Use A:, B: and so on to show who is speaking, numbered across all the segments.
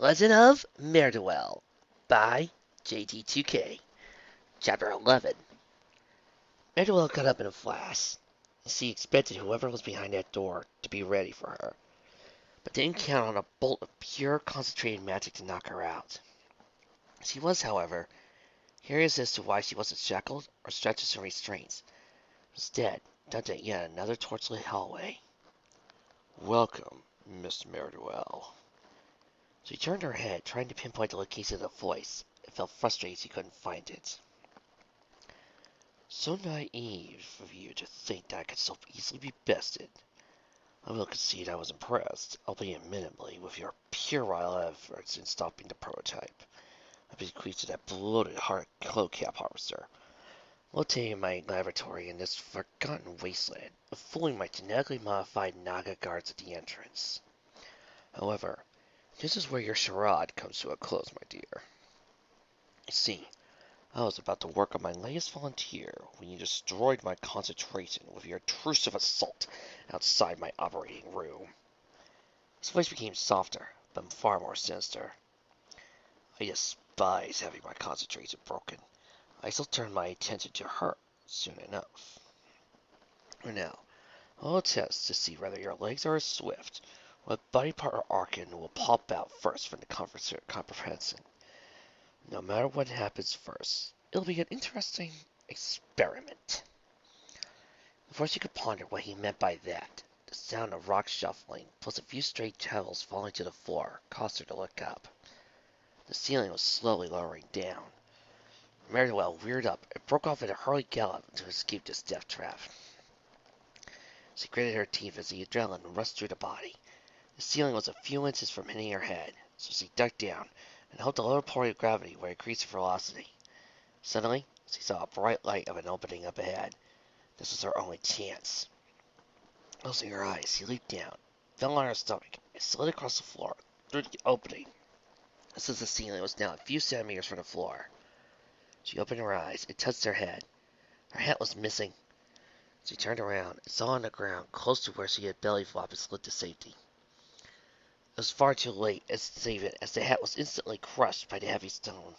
A: Legend of Mare-Do-Well by JT2K. Chapter 11. Mare-Do-Well got up in a flash. She expected whoever was behind that door to be ready for her, but didn't count on a bolt of pure concentrated magic to knock her out. She was, however, curious as to why she wasn't shackled or stretched some restraints. Instead, dumped at yet another torchlit hallway. Welcome, Miss Mare-Do-Well. She turned her head, trying to pinpoint the location of the voice, and felt frustrated she couldn't find it. So naive of you to think that I could so easily be bested. I will concede I was impressed, albeit minimally, with your puerile efforts in stopping the prototype. I bequeathed to that bloated heart cloak-cap harvester, located in my laboratory in this forgotten wasteland, of fooling my genetically modified Naga guards at the entrance. However, this is where your charade comes to a close, my dear. You see, I was about to work on my latest volunteer when you destroyed my concentration with your intrusive assault outside my operating room. His voice became softer, but far more sinister. I despise having my concentration broken. I shall turn my attention to her soon enough. For now, I'll test to see whether your legs are as swift, or what body part or organ will pop out first from the comprehension. No matter what happens first, it'll be an interesting experiment. Before she could ponder what he meant by that, the sound of rock shuffling, plus a few stray pebbles falling to the floor, caused her to look up. The ceiling was slowly lowering down. Mare-Do-Well reared up and broke off at a hurried gallop to escape this death trap. She gritted her teeth as the adrenaline rushed through the body. The ceiling was a few inches from hitting her head, so she ducked down and hoped the lower point of gravity would increase her velocity. Suddenly, she saw a bright light of an opening up ahead. This was her only chance. Closing her eyes, she leaped down, fell on her stomach, and slid across the floor through the opening. Since the ceiling was now a few centimeters from the floor, she opened her eyes and touched her head. Her hat was missing. She turned around and saw on the ground close to where she had belly flopped and slid to safety. It was far too late to save it, as the hat was instantly crushed by the heavy stone.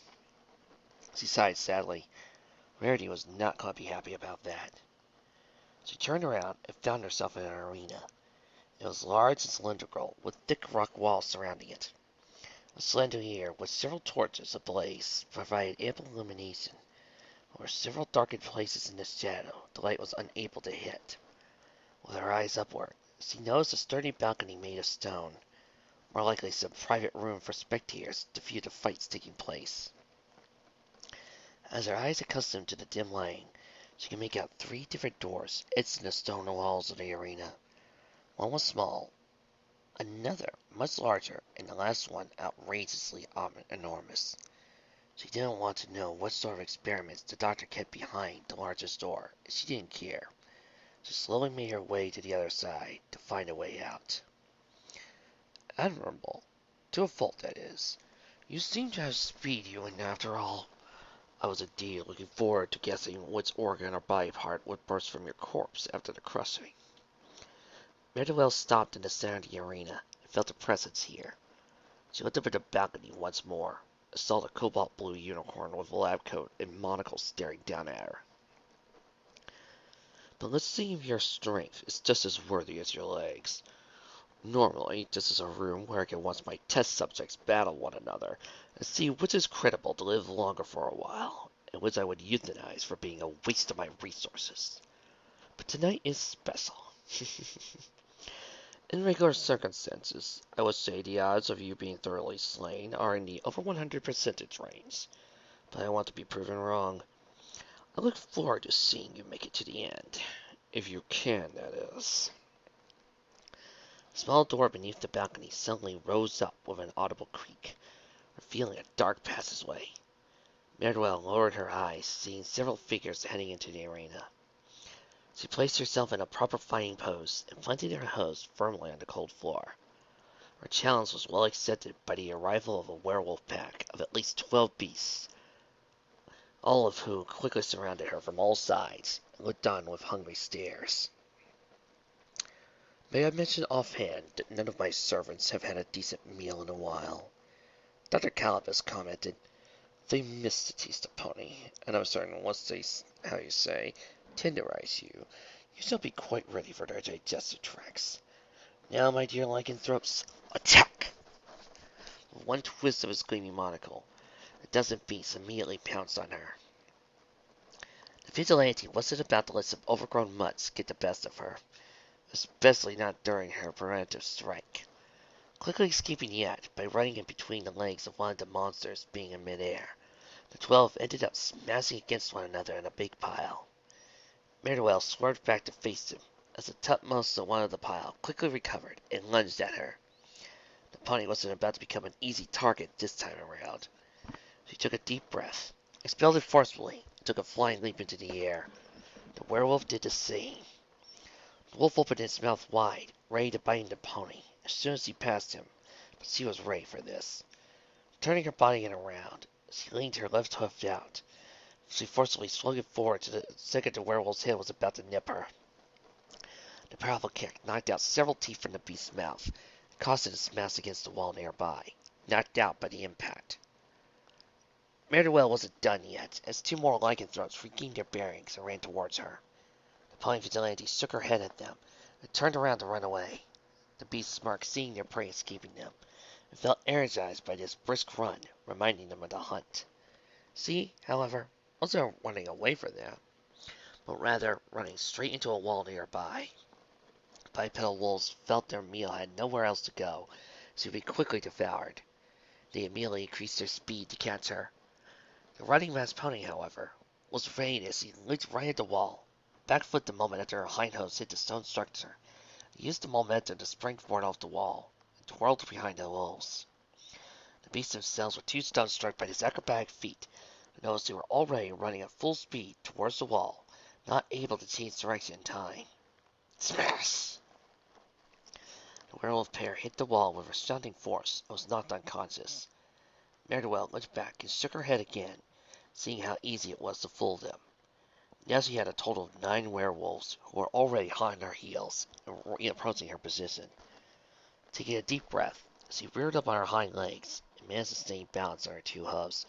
A: She sighed sadly. Rarity was not going to be happy about that. She turned around and found herself in an arena. It was large and cylindrical, with thick rock walls surrounding it. A chandelier with several torches ablaze provided ample illumination. There were several darkened places in the shadow the light was unable to hit. With her eyes upward, she noticed a sturdy balcony made of stone, more likely some private room for spectators to view the fights taking place. As her eyes accustomed to the dim lighting, she could make out 3 different doors etched in the stone walls of the arena. One was small, another much larger, and the last one outrageously enormous. She didn't want to know what sort of experiments the doctor kept behind the largest door, and she didn't care. She slowly made her way to the other side to find a way out. Admirable. To a fault, that is. You seem to have speed, you, and after all. I was indeed looking forward to guessing which organ or body part would burst from your corpse after the crushing. Mare-Do-Well stopped in the center of the arena and felt a presence here. She looked up at the balcony once more and saw the cobalt-blue unicorn with a lab coat and monocle staring down at her. But let's see if your strength is just as worthy as your legs. Normally, this is a room where I can watch my test subjects battle one another and see which is credible to live longer for a while, and which I would euthanize for being a waste of my resources. But tonight is special. In regular circumstances, I would say the odds of you being thoroughly slain are in the over 100% range, but I want to be proven wrong. I look forward to seeing you make it to the end. If you can, that is. The small door beneath the balcony suddenly rose up with an audible creak, revealing a dark passageway. Mare-Do-Well lowered her eyes, seeing several figures heading into the arena. She placed herself in a proper fighting pose and planted her hose firmly on the cold floor. Her challenge was well accepted by the arrival of a werewolf pack of at least 12 beasts, all of whom quickly surrounded her from all sides and looked on with hungry stares. May I mention offhand that none of my servants have had a decent meal in a while. Dr. Calabas commented. They missed the taste of pony, and I'm certain once they, how you say, tenderize you, you shall be quite ready for their digestive tracts. Now, my dear lycanthropes, attack! With one twist of his gleaming monocle, a dozen beasts immediately pounced on her. The vigilante wasn't about to let some overgrown mutts get the best of her, especially not during her preventive strike. Quickly escaping yet by running in between the legs of one of the monsters being in midair, the 12 ended up smashing against one another in a big pile. Mare-Do-Well swerved back to face him, as the topmost of one of the pile quickly recovered and lunged at her. The pony wasn't about to become an easy target this time around. She took a deep breath, expelled it forcefully, and took a flying leap into the air. The werewolf did the same. The wolf opened its mouth wide, ready to bite into the pony, as soon as he passed him, but she was ready for this. Turning her body in around, she leaned her left hoof out. She forcibly swung it forward to the second the werewolf's head was about to nip her. The powerful kick knocked out several teeth from the beast's mouth, and caused it to smash against the wall nearby, knocked out by the impact. Mare-Do-Well wasn't done yet, as two more lycanthropes regained their bearings and ran towards her. The pony vigilante shook her head at them, and turned around to run away. The beasts smirked, seeing their prey escaping them, and felt energized by this brisk run, reminding them of the hunt. She, however, wasn't running away from them, but rather running straight into a wall nearby. The bipedal wolves felt their meal had nowhere else to go, so would be quickly devoured. They immediately increased their speed to catch her. The riding masked pony, however, was ready as he leaped right at the wall, backflipped the moment after her hind hooves hit the stone structure, and used the momentum to spring forward off the wall, and twirled behind the wolves. The beasts themselves were too stunned struck by his acrobatic feat, and noticed they were already running at full speed towards the wall, not able to change direction in time. Smash! The werewolf pair hit the wall with astounding force and was knocked unconscious. Mare-Do-Well looked back and shook her head again, seeing how easy it was to fool them. Now she had a total of 9 werewolves, who were already hot on her heels and were approaching her position. Taking a deep breath, she reared up on her hind legs and managed to stay balanced on her 2 hooves,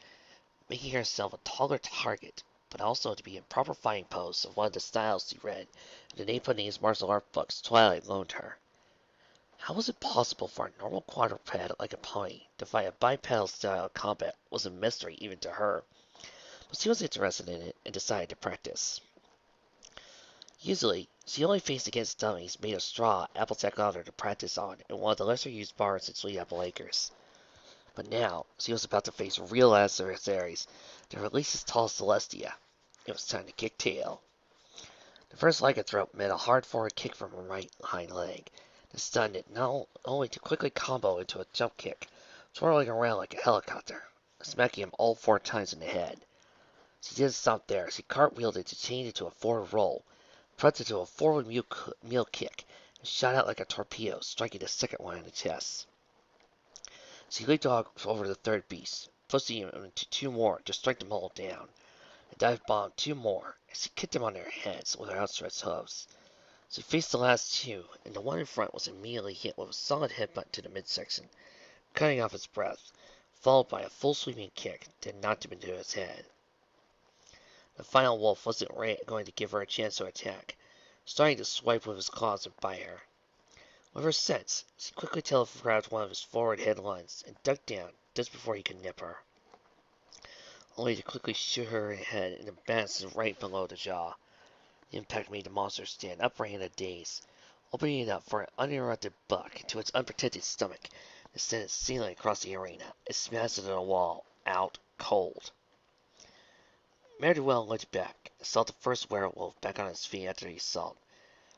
A: making herself a taller target, but also to be in proper fighting pose of one of the styles she read in the Japanese martial art books Twilight loaned her. How was it possible for a normal quadruped like a pony to fight a bipedal style of combat was a mystery even to her, but she was interested in it and decided to practice. Usually, she only faced against dummies made of straw Applejack leather to practice on in one of the lesser-used bars at Sweet Apple Acres. But now, she was about to face real adversaries to release his tall Celestia. It was time to kick tail. The first lycanthrope met a hard forward kick from her right hind leg, that stunned it not only to quickly combo into a jump kick, twirling around like a helicopter, smacking him all 4 times in the head. She didn't stop there. She cartwheeled it to change it to a forward roll, pressed it to a forward mule kick, and shot out like a torpedo, striking the second one in the chest. She leaped over the third beast, pushing him into 2 more to strike them all down, and dive bombed 2 more as she kicked them on their heads with her outstretched hooves. She faced the last 2, and the one in front was immediately hit with a solid headbutt to the midsection, cutting off his breath, followed by a full sweeping kick that knocked him into his head. The final wolf wasn't going to give her a chance to attack, starting to swipe with his claws and bite her. With her sense, she quickly telegraphed one of his forward headlines and ducked down just before he could nip her, only to quickly shoot her head and bounce right below the jaw. The impact made the monster stand upright in a daze, opening it up for an uninterrupted buck to its unprotected stomach that sent it sailing across the arena. It smashed into the wall, out cold. Mare-Do-Well looked back and saw the first werewolf back on his feet after the assault,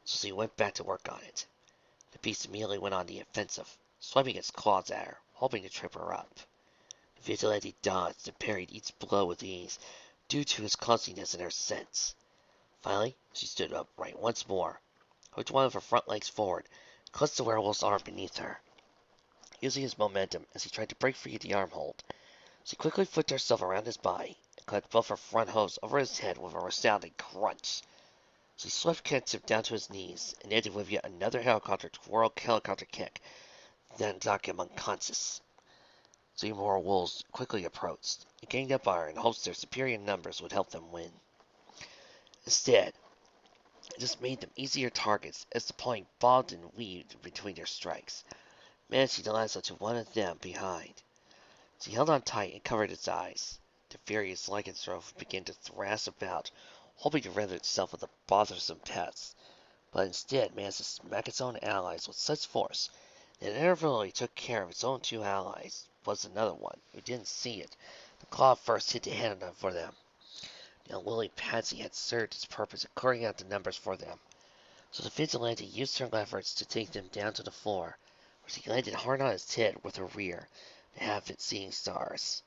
A: so she went back to work on it. The beast immediately went on the offensive, swiping its claws at her, hoping to trip her up. The vigilante dodged and parried each blow with ease, due to his clumsiness and her sense. Finally, she stood upright once more, hooked one of her front legs forward, and clutched the werewolf's arm beneath her. Using his momentum as he tried to break free of the arm hold, she quickly flipped herself around his body and caught both her front hooves over his head with a resounding crunch. She swift kicked him down to his knees and ended with yet another helicopter twirl helicopter kick, then knocked him unconscious. Three more wolves quickly approached, and ganged up on her in hopes their superior numbers would help them win. Instead, it just made them easier targets as the pony bobbed and weaved between their strikes, managing to lasso to one of them behind. She held on tight and covered its eyes. The furious lycanthrope began to thrash about, hoping to rid itself of the bothersome pests, but instead managed to smack its own allies with such force that it intervallically took care of its own two allies. Was another one, who didn't see it. The claw first hit the head for them. The unwilling Patsy had served its purpose of clearing out the numbers for them, so the vigilante used her efforts to take them down to the floor, where she landed hard on its head with her rear, to have it seeing stars.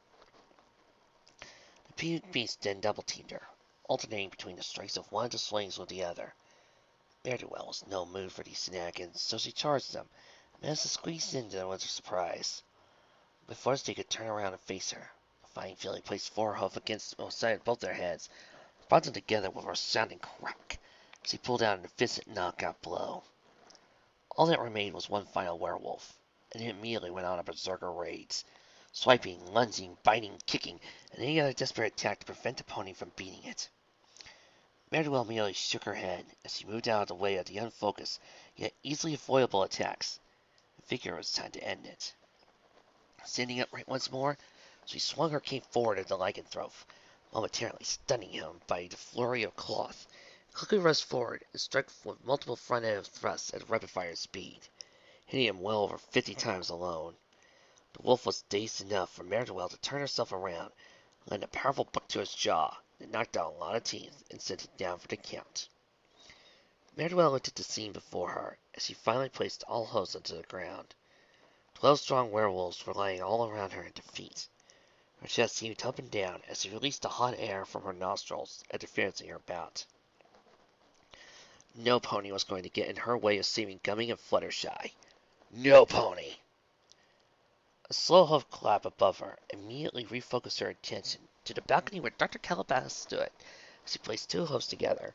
A: The puny beast then double-teamed her, alternating between the strikes of one of the slings with the other. Mare-Do-Well was in no mood for these shenanigans, so she charged them, and managed to squeeze into them with her surprise. Before they could turn around and face her, a fine feeling placed forehoof against the side of both their heads, brought them together with a resounding crack, as he pulled out an efficient knockout blow. All that remained was one final werewolf, and he immediately went on a berserker rage, swiping, lunging, biting, kicking, and any other desperate attack to prevent the pony from beating it. Mare-Do-Well merely shook her head as she moved out of the way of the unfocused, yet easily avoidable attacks, and figured it was time to end it. Standing upright once more, she swung her cane forward at the lycanthrope, momentarily stunning him by the flurry of cloth, quickly rushed forward and struck with multiple front-end thrusts at rapid-fire speed, hitting him well over 50 times alone. The wolf was dazed enough for Mare-Do-Well to turn herself around, land a powerful buck to his jaw, that knocked out a lot of teeth and sent it down for the count. Mare-Do-Well looked at the scene before her as she finally placed all hopes onto the ground. 12 strong werewolves were lying all around her in defeat. Her chest heaved up and down as she released the hot air from her nostrils at interferencing her bout. No pony was going to get in her way of saving Gummy and Fluttershy. No pony! A slow hoof clap above her immediately refocused her attention to the balcony where Dr. Calabas stood as he placed two hoofs together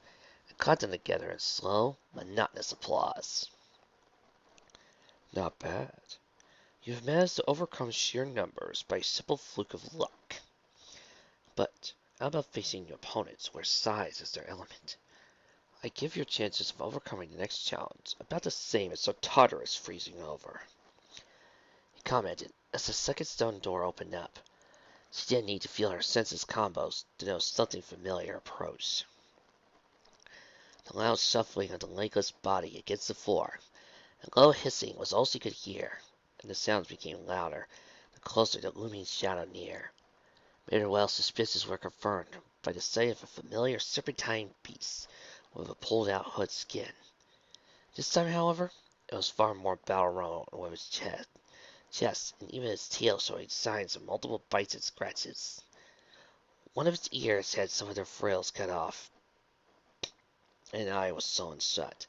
A: and caught them together in slow, monotonous applause. Not bad. You have managed to overcome sheer numbers by a simple fluke of luck. But how about facing your opponents where size is their element? I give your chances of overcoming the next challenge about the same as Tartarus freezing over, he commented as the second stone door opened up. She didn't need to feel her senses combos to know something familiar approached. The loud shuffling of the legless body against the floor and low hissing was all she could hear, and the sounds became louder the closer the looming shadow near. Mare-Do-Well's suspicions were confirmed by the sight of a familiar serpentine beast with a pulled-out hood skin. This time, however, it was far more battle-roan with its chest, and even its tail showing signs of multiple bites and scratches. One of its ears had some of their frills cut off, and an eye was sewn shut.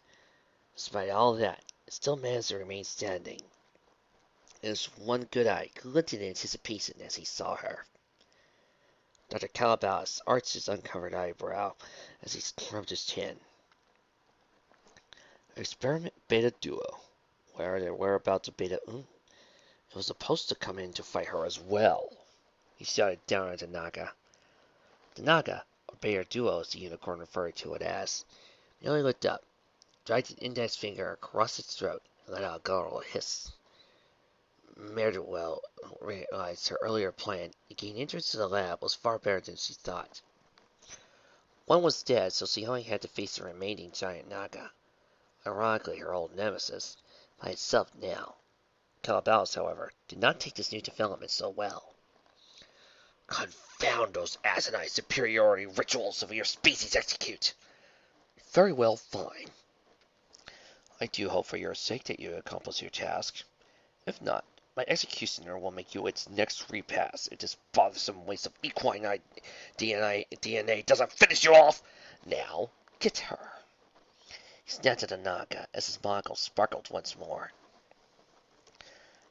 A: Despite all that, it still managed to remain standing, and its one good eye glinted in anticipation as he saw her. Dr. Calabas arched his uncovered eyebrow as he rubbed his chin. Experiment Beta Duo. Where are their whereabouts of Beta It was supposed to come in to fight her as well, he shouted down at the Naga. The Naga, or Beta Duo as the unicorn referred to it as, merely looked up, dragged an index finger across its throat, and let out a guttural hiss. Mare-Do-Well realized her earlier plan to gain entrance to the lab was far better than she thought. One was dead, so she only had to face the remaining giant Naga, ironically her old nemesis, by itself now. Calabas, however, did not take this new development so well. Confound those asinine superiority rituals of your species execute! Very well, fine. I do hope for your sake that you accomplish your task. If not, my executioner will make you its next repass if this bothersome waste of equine DNA doesn't finish you off. Now, get her. He snapped at the Naga as his monocle sparkled once more.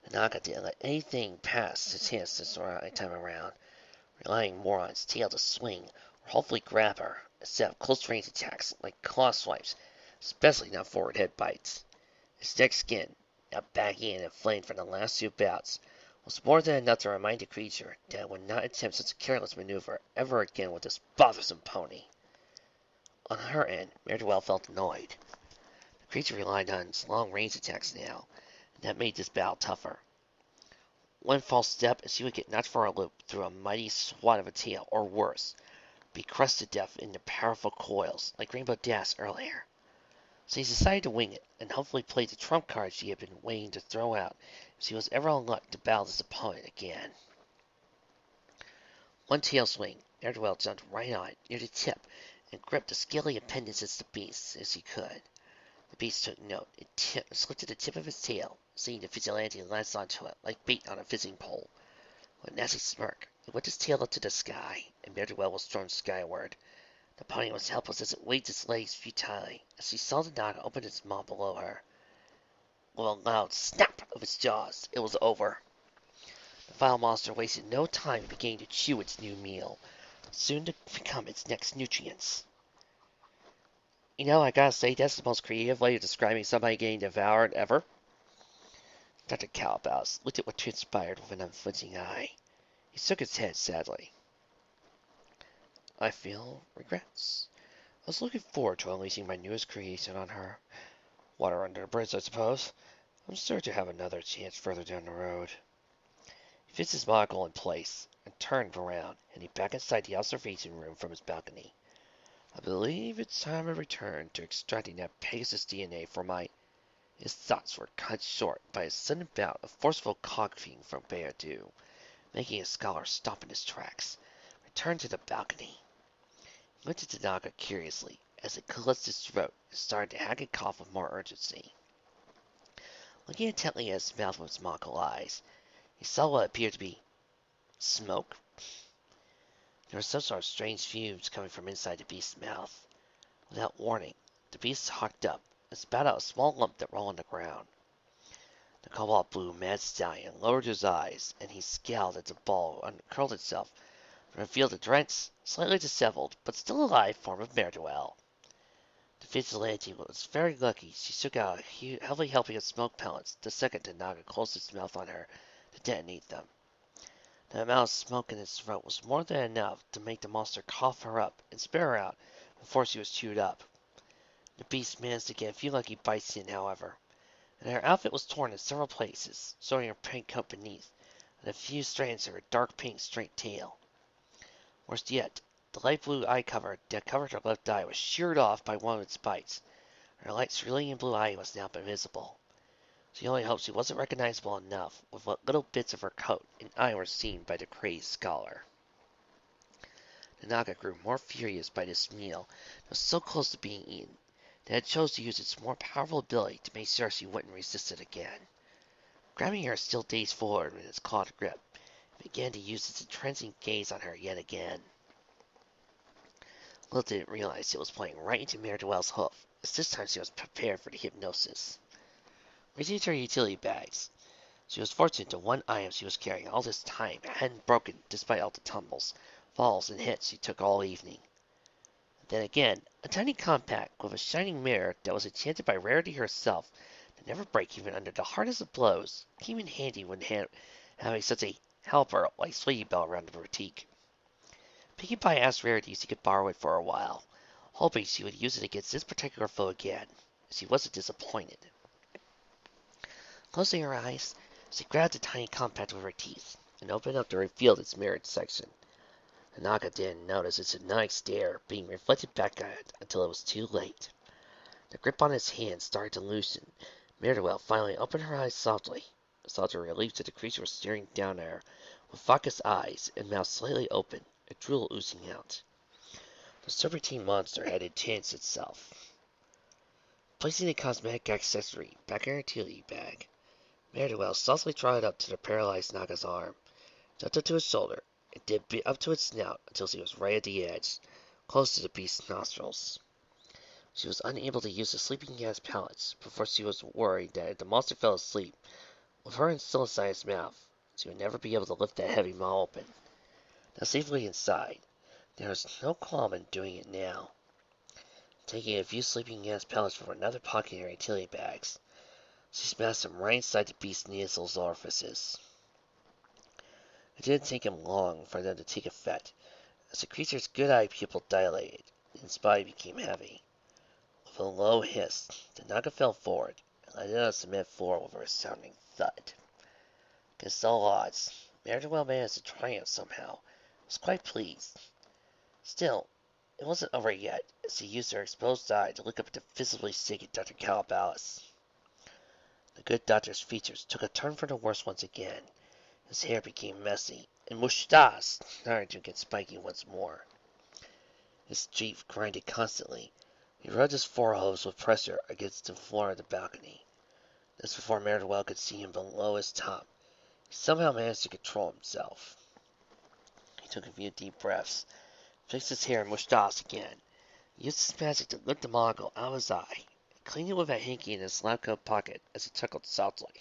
A: The Naga didn't let anything pass his hands this time around, relying more on its tail to swing or hopefully grab her, instead of close-range attacks like claw swipes, especially not forward head bites. His thick skin, now baggy and inflamed from the last few bouts, was more than enough to remind the creature that it would not attempt such a careless maneuver ever again with this bothersome pony. On her end, Mare-Do-Well felt annoyed. The creature relied on its long-range attacks now, and that made this battle tougher. One false step, and she would get knocked for a loop through a mighty swat of a tail, or worse, be crushed to death into powerful coils, like Rainbow Dash earlier. So he decided to wing it, and hopefully play the trump card she had been waiting to throw out if she was ever on luck to battle this opponent again. One tail swing, Mare-Do-Well jumped right on it, near the tip, and gripped the scaly appendages of the beast as he could. The beast took note. It slipped at the tip of its tail, seeing the vigilante latch onto it, like bait on a fishing pole. With a nasty smirk, it whipped its tail up to the sky, and Mare-Do-Well was thrown skyward. The pony was helpless as it waved its legs futilely, as she saw the Naga open its maw below her. With a loud snap of its jaws, it was over. The vile monster wasted no time in beginning to chew its new meal, soon to become its next nutrients. You know, I gotta say, that's the most creative way of describing somebody getting devoured ever. Dr. Calabash looked at what transpired with an unflinching eye. He shook his head sadly. I feel regrets. I was looking forward to unleashing my newest creation on her. Water under the bridge, I suppose. I'm sure to have another chance further down the road. He fixed his monocle in place and turned around, heading back inside the observation room from his balcony. I believe it's time I return to extracting that Pegasus DNA for my... His thoughts were cut short by a sudden bout of forceful coughing from Beardo, making his scholar stop in his tracks. Returned to the balcony. He looked at the Naga curiously, as it clutched his throat and started to hack and cough with more urgency. Looking intently at his mouth with his monocle eyes, he saw what appeared to be smoke. There were some sort of strange fumes coming from inside the beast's mouth. Without warning, the beast hawked up and spat out a small lump that rolled on the ground. The cobalt blue mad stallion lowered his eyes, and he scowled as the ball uncurled itself and revealed a drenched, slightly disheveled, but still alive form of Mare-Do-Well. The vigilante was very lucky she took out a heavy helping of smoke pellets the second the Naga closed its mouth on her to detonate them. The amount of smoke in its throat was more than enough to make the monster cough her up and spit her out before she was chewed up. The beast managed to get a few lucky bites in, however, and her outfit was torn in several places, showing her pink coat beneath, and a few strands of her dark pink straight tail. Worse yet, the light blue eye cover that covered her left eye was sheared off by one of its bites. Her light cerulean blue eye was now invisible. She only hoped she wasn't recognizable enough, with what little bits of her coat and eye were seen by the crazed scholar. The Naga grew more furious by this meal that was so close to being eaten, that it chose to use its more powerful ability to make sure she wouldn't resist it again. Grabbing her still dazed forward in its clawed grip, it began to use its entrancing gaze on her yet again. Little did it realize it was playing right into Mare-Do-Well's hoof, as this time she was prepared for the hypnosis. Reaching to her utility bags, she was fortunate that one item she was carrying all this time hadn't broken despite all the tumbles, falls, and hits she took all evening. Then again, a tiny compact with a shining mirror that was enchanted by Rarity herself to never break even under the hardest of blows came in handy when having such a helper like Sweetie Belle around the boutique. Pinkie Pie asked Rarity if she could borrow it for a while, hoping she would use it against this particular foe again. She wasn't disappointed. Closing her eyes, she grabbed the tiny compact with her teeth and opened up to reveal its mirrored section. The Naga didn't notice its hypnotic stare being reflected back at it until it was too late. The grip on its hand started to loosen. Mare-Do-Well finally opened her eyes softly, saw to relief that the creature was staring down at her with focused eyes and mouth slightly open, and drool oozing out. The serpentine monster had enhanced itself. Placing the cosmetic accessory back in her utility bag, Mare-Do-Well softly trotted up to the paralyzed Naga's arm, jumped up to his shoulder, and dipped up to its snout until she was right at the edge, close to the beast's nostrils. She was unable to use the sleeping gas pellets before she was worried that if the monster fell asleep, with her still inside its mouth, she would never be able to lift that heavy maw open. Now safely inside, there was no qualm in doing it now. Taking a few sleeping gas pellets from another pocket in her utility bags, she smashed them right inside the beast's nasal orifices. It didn't take him long for them to take effect, as the creature's good-eye pupil dilated, and his body became heavy. With a low hiss, the Naga fell forward, and landed on the cement floor with a resounding thud. Against all odds, Mare-Do-Well managed to triumph somehow. I was quite pleased. Still, it wasn't over yet, as he used her exposed eye to look up at the visibly shaken Dr. Calabalis. The good doctor's features took a turn for the worse once again. His hair became messy, and moustache started to get spiky once more. His teeth grinded constantly. He rubbed his forehead with pressure against the floor of the balcony. Just before Mare-Do-Well could see him below his top, he somehow managed to control himself. He took a few deep breaths, fixed his hair and moustache again. He used his magic to lick the monoccle out of his eye, and cleaned it with a hanky in his lab coat pocket as he chuckled softly.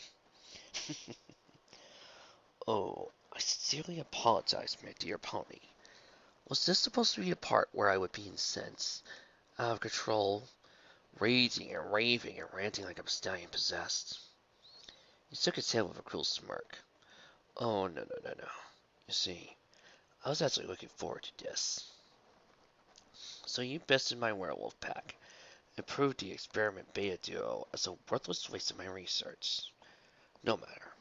A: Oh, I sincerely apologize, my dear pony. Was this supposed to be a part where I would be incensed, out of control, raging and raving and ranting like a stallion possessed? He shook his head with a cruel smirk. Oh, no. You see, I was actually looking forward to this. So you bested my werewolf pack, and proved the experiment Beta Duo as a worthless waste of my research. No matter.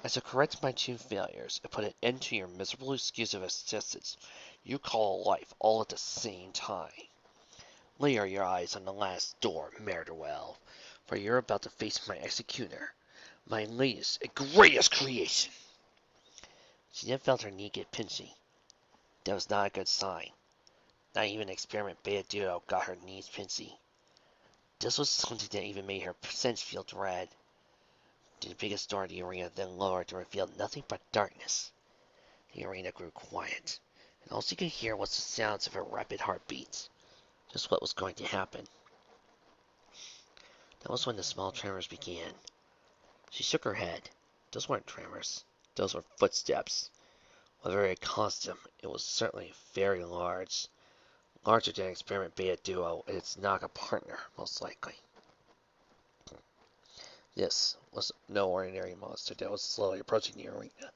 A: I shall correct my two failures and put an end to your miserable excuse of existence you call a life all at the same time. Lay your eyes on the last door, Mare-Do-Well, for you're about to face my executioner, my latest and greatest creation. She then felt her knee get pinchy. That was not a good sign. Not even experiment Beta Duo got her knees pinchy. This was something that even made her sense feel dread. The biggest door of the arena then lowered to reveal nothing but darkness. The arena grew quiet, and all she could hear was the sounds of her rapid heartbeats. Just what was going to happen. That was when the small tremors began. She shook her head. Those weren't tremors. Those were footsteps. Whether it caused them, it was certainly very large. Larger than Experiment Beta Duo and its Naga partner, most likely. This was no ordinary monster that was slowly approaching the arena.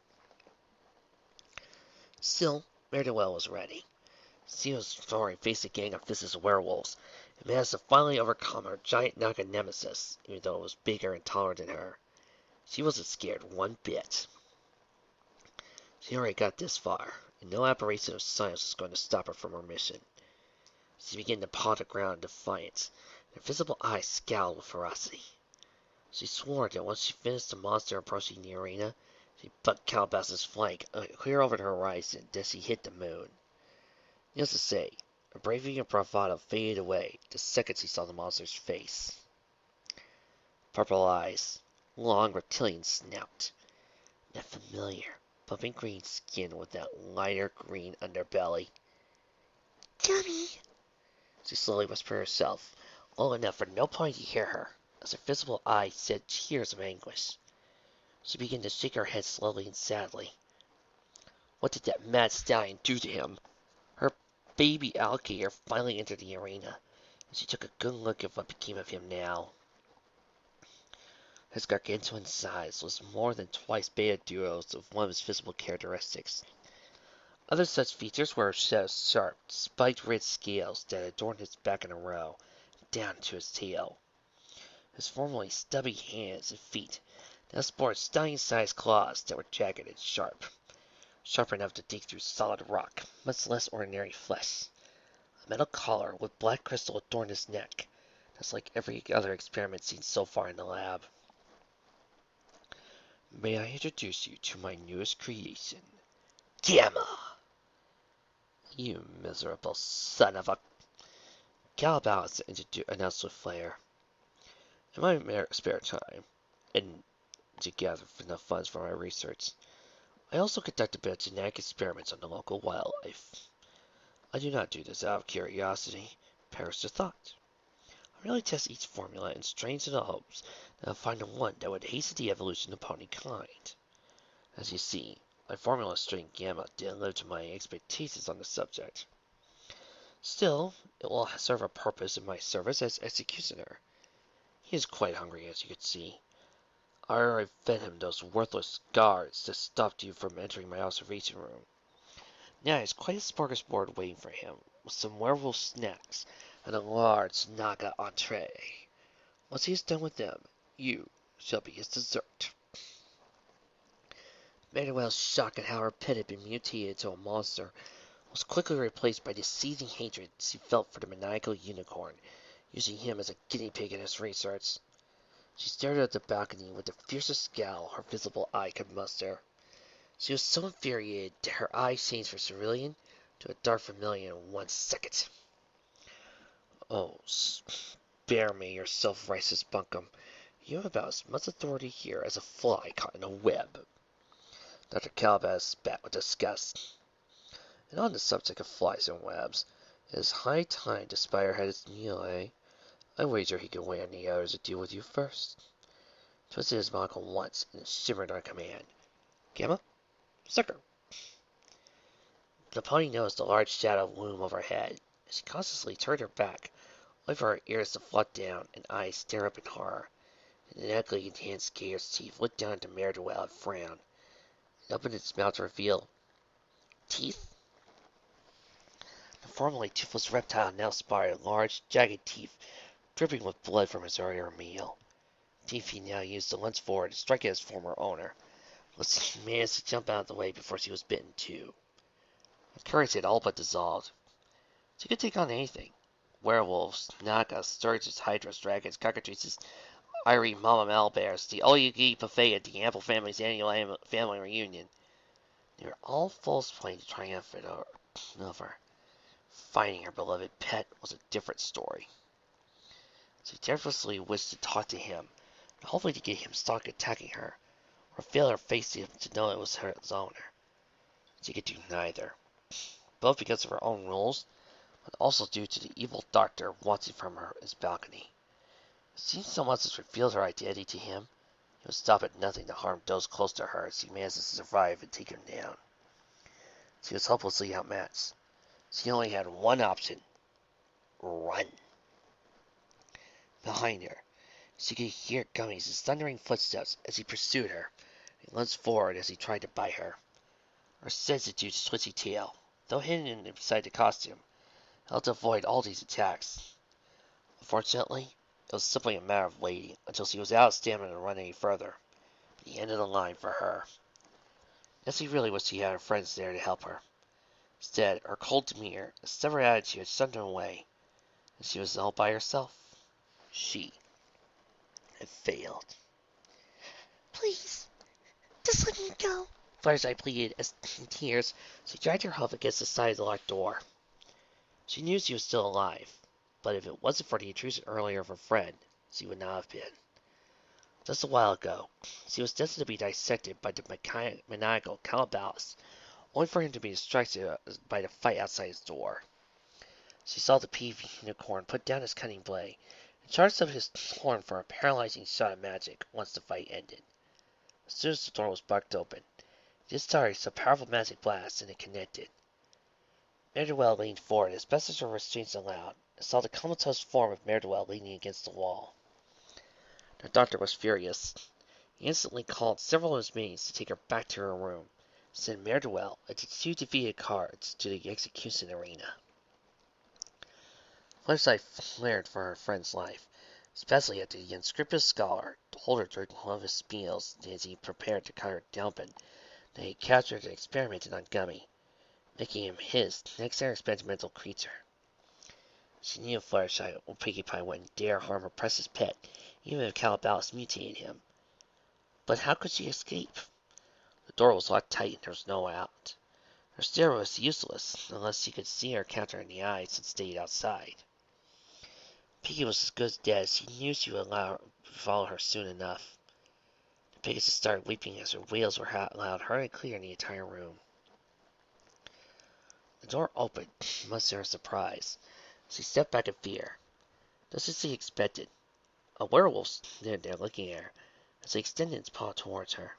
A: Still, Mare-Do-Well was ready. She was throwing face a gang of vicious werewolves, and managed to finally overcome her giant Naga nemesis, even though it was bigger and taller than her. She wasn't scared one bit. She already got this far, and no aberration of science was going to stop her from her mission. She began to paw the ground in defiance, and her visible eyes scowled with ferocity. She swore that once she finished the monster approaching the arena, she'd butt Calabasas' flank clear over the horizon, then she hit the moon. Needless to say, her bravery and bravado faded away the second she saw the monster's face. Purple eyes, long reptilian snout, that familiar, pumping green skin with that lighter green underbelly. "Dummy," she slowly whispered herself, low enough for no pony to hear her, as her visible eyes shed tears of anguish. She began to shake her head slowly and sadly. What did that mad stallion do to him? Her baby alligator finally entered the arena, and she took a good look at what became of him now. His gargantuan size was more than twice Beta Duo's of one of his physical characteristics. Other such features were a set of sharp, spiked-ridged scales that adorned his back in a row, down to his tail. His formerly stubby hands and feet now sported stallion-sized claws that were jagged and sharp enough to dig through solid rock, much less ordinary flesh. A metal collar with black crystal adorned his neck, just like every other experiment seen so far in the lab. May I introduce you to my newest creation, Gamma! You miserable son of a... Calabalis announced with flair. In my spare time, and to gather enough funds for my research, I also conduct a bit of genetic experiments on the local wildlife. I do not do this out of curiosity, perish the thought. I really test each formula in strains in the hopes that I'll find the one that would hasten the evolution of pony kind. As you see, my formula strain Gamma didn't live to my expectations on the subject. Still, it will serve a purpose in my service as executioner. He is quite hungry, as you can see. I already fed him those worthless guards that stopped you from entering my observation room. Now there's quite a smorgasbord waiting for him, with some werewolf snacks and a large naga entree. Once he is done with them, you shall be his dessert. Manuel's shock at how her pet had been mutated into a monster was quickly replaced by the seething hatred she felt for the maniacal unicorn, using him as a guinea pig in his research. She stared at the balcony with the fiercest scowl her visible eye could muster. She was so infuriated that her eyes changed from cerulean to a dark vermilion in 1 second. Oh, spare me your self-righteous bunkum. You have about as much authority here as a fly caught in a web. Dr. Calabash spat with disgust. And on the subject of flies and webs, it is high time the spider had its meal, eh? I wager he can wait on the others to deal with you first. Twisted his monocle once, and shimmered on command. Gamma? Sucker! The pony noticed a large shadow loom overhead, and she cautiously turned her back, only for her ears to flop down and eyes stare up in horror. And an ugly, enhanced gator's teeth looked down at the Mare-Do-Well and frowned, and opened its mouth to reveal teeth. The formerly toothless reptile now sported large, jagged teeth, dripping with blood from his earlier meal. Teeth he now used to lunge forward to strike at his former owner, but she managed to jump out of the way before she was bitten too. Her courage had all but dissolved. She could take on anything. Werewolves, nagas, sturges, hydras, dragons, cockatrices, Irie, mama owlbears, the all-you-can-eat buffet at the Ample family's annual family reunion. They were all false playing to triumphant over. Finding her beloved pet was a different story. She desperately wished to talk to him, and hopefully to get him to stop attacking her, or fail her face to know it was his owner. She could do neither, both because of her own rules, but also due to the evil doctor watching from her his balcony. It seemed so much as revealed her identity to him, he would stop at nothing to harm those close to her as he managed to survive and take him down. She was hopelessly outmatched. She only had one option: run. Behind her, she could hear Gummy's thundering footsteps as he pursued her, and lunged forward as he tried to bite her. Her sensitive, twitchy tail, though hidden inside the costume, helped to avoid all these attacks. Unfortunately, it was simply a matter of waiting until she was out of stamina to run any further. The end of the line for her. Nessie really wished she had her friends there to help her. Instead, her cold demeanor and stubborn attitude sent her away, and she was all by herself. She had failed. Please, just let me go, Fluttershy pleaded as, in tears, she dragged her hoof against the side of the locked door. She knew she was still alive, but if it wasn't for the intrusion earlier of her friend, she would not have been. Just a while ago, she was destined to be dissected by the maniacal Calabash, only for him to be distracted by the fight outside his door. She saw the peeved unicorn put down his cunning blade, and charged up his horn for a paralyzing shot of magic once the fight ended. As soon as the door was barked open, he discharged a powerful magic blast, and it connected. Mare-Do-Well leaned forward as best as her restraints allowed, and saw the comatose form of Mare-Do-Well leaning against the wall. The doctor was furious. He instantly called several of his minions to take her back to her room, and send Mare-Do-Well and the 2 defeated cards to the execution arena. Fluttershy flared for her friend's life, especially after the unscrupulous scholar told her during one of his meals as he prepared to cut her dumplin' that he captured and experimented on Gummy, making him his next experimental creature. She knew Fluttershy or Pinkie Pie wouldn't dare harm her precious pet, even if Calabash mutated him. But how could she escape? The door was locked tight and there was no out. Her stare was useless unless she could see her counter in the eyes and stayed outside. Pinkie was as good as dead. She knew she would follow her soon enough. The Pegasus started weeping as her wails were loud, heard and clear in the entire room. The door opened, much to her surprise. She stepped back in fear. Just as she expected, a werewolf stood there looking at her as he extended its paw towards her.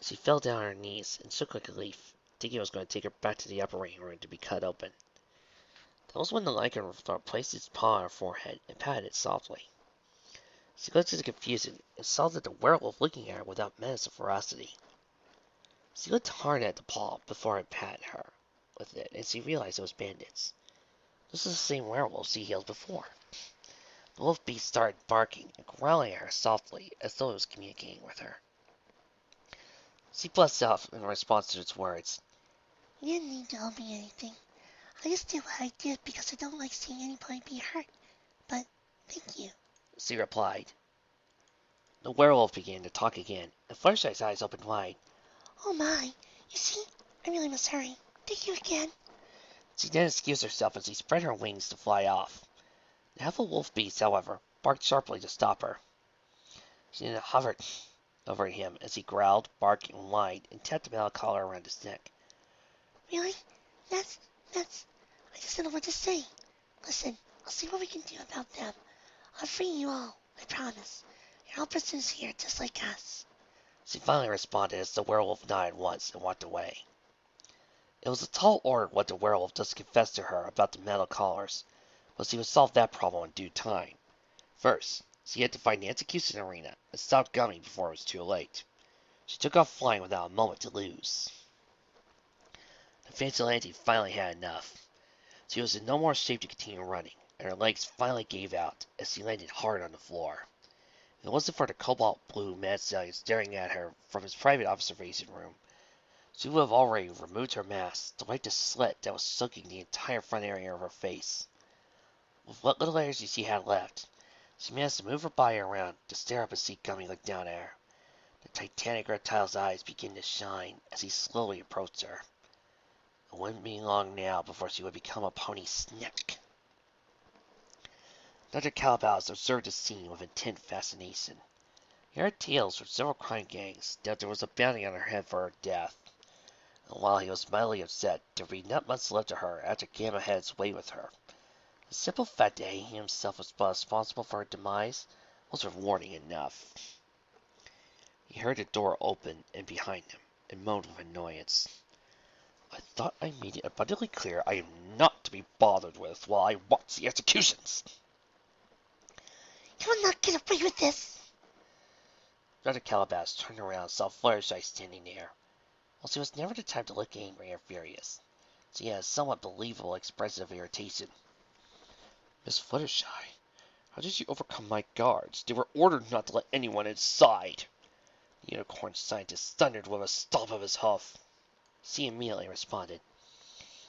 A: She fell down on her knees and shook like a leaf, thinking it was going to take her back to the operating room to be cut open. That was when the lycanthrope placed its paw on her forehead and patted it softly. She looked at the confusion and saw that the werewolf looking at her without menace or ferocity. She looked hard at the paw before it patted her with it, and she realized it was Bandit's. This was the same werewolf she healed before. The wolf beast started barking and growling at her softly, as though it was communicating with her. She blessed out in response to its words.
B: You didn't need to tell me anything. I just did what I did because I don't like seeing anybody be hurt. But thank you.
A: She replied. The werewolf began to talk again, and Fluttershy's eyes opened wide.
B: Oh my, you see, I really must hurry. Thank you again.
A: She then excused herself as she spread her wings to fly off. The helpful wolf beast, however, barked sharply to stop her. She then hovered over him as he growled, barked, and whined, and tapped the metal collar around his neck.
B: Really? That's... I just don't know what to say. Listen, I'll see what we can do about them. I'll free you all, I promise. Your helpers is here, just like us.
A: She finally responded as the werewolf nodded once and walked away. It was a tall order what the werewolf just confessed to her about the metal collars, but she would solve that problem in due time. First, she had to find the execution arena and stop Gummy before it was too late. She took off flying without a moment to lose. The vigilante finally had enough. She was in no more shape to continue running, and her legs finally gave out as she landed hard on the floor. If it wasn't for the cobalt blue mad stallion staring at her from his private observation room, she would have already removed her mask to wipe the sweat that was soaking the entire front area of her face. With what little energy she had left, she managed to move her body around to stare up and see Gummy look down at her. The titanic reptile's eyes began to shine as he slowly approached her. It wouldn't be long now before she would become a pony snack. Dr. Calabash observed the scene with intense fascination. He heard tales from several crime gangs that there was a bounty on her head for her death. And while he was mildly upset, there would be not much left to her after Gamma had its way with her. The simple fact that he himself was responsible for her demise was rewarding enough. He heard the door open and behind him, and moaned with annoyance. I thought I made it abundantly clear I am not to be bothered with while I watch the executions.
B: You will not get away with this.
A: Dr. Calabash turned around and saw Fluttershy standing there. While she was never the type to look angry or furious, she had a somewhat believable expression of irritation. Miss Fluttershy, how did you overcome my guards? They were ordered not to let anyone inside. The unicorn scientist thundered with a stomp of his hoof. She immediately responded.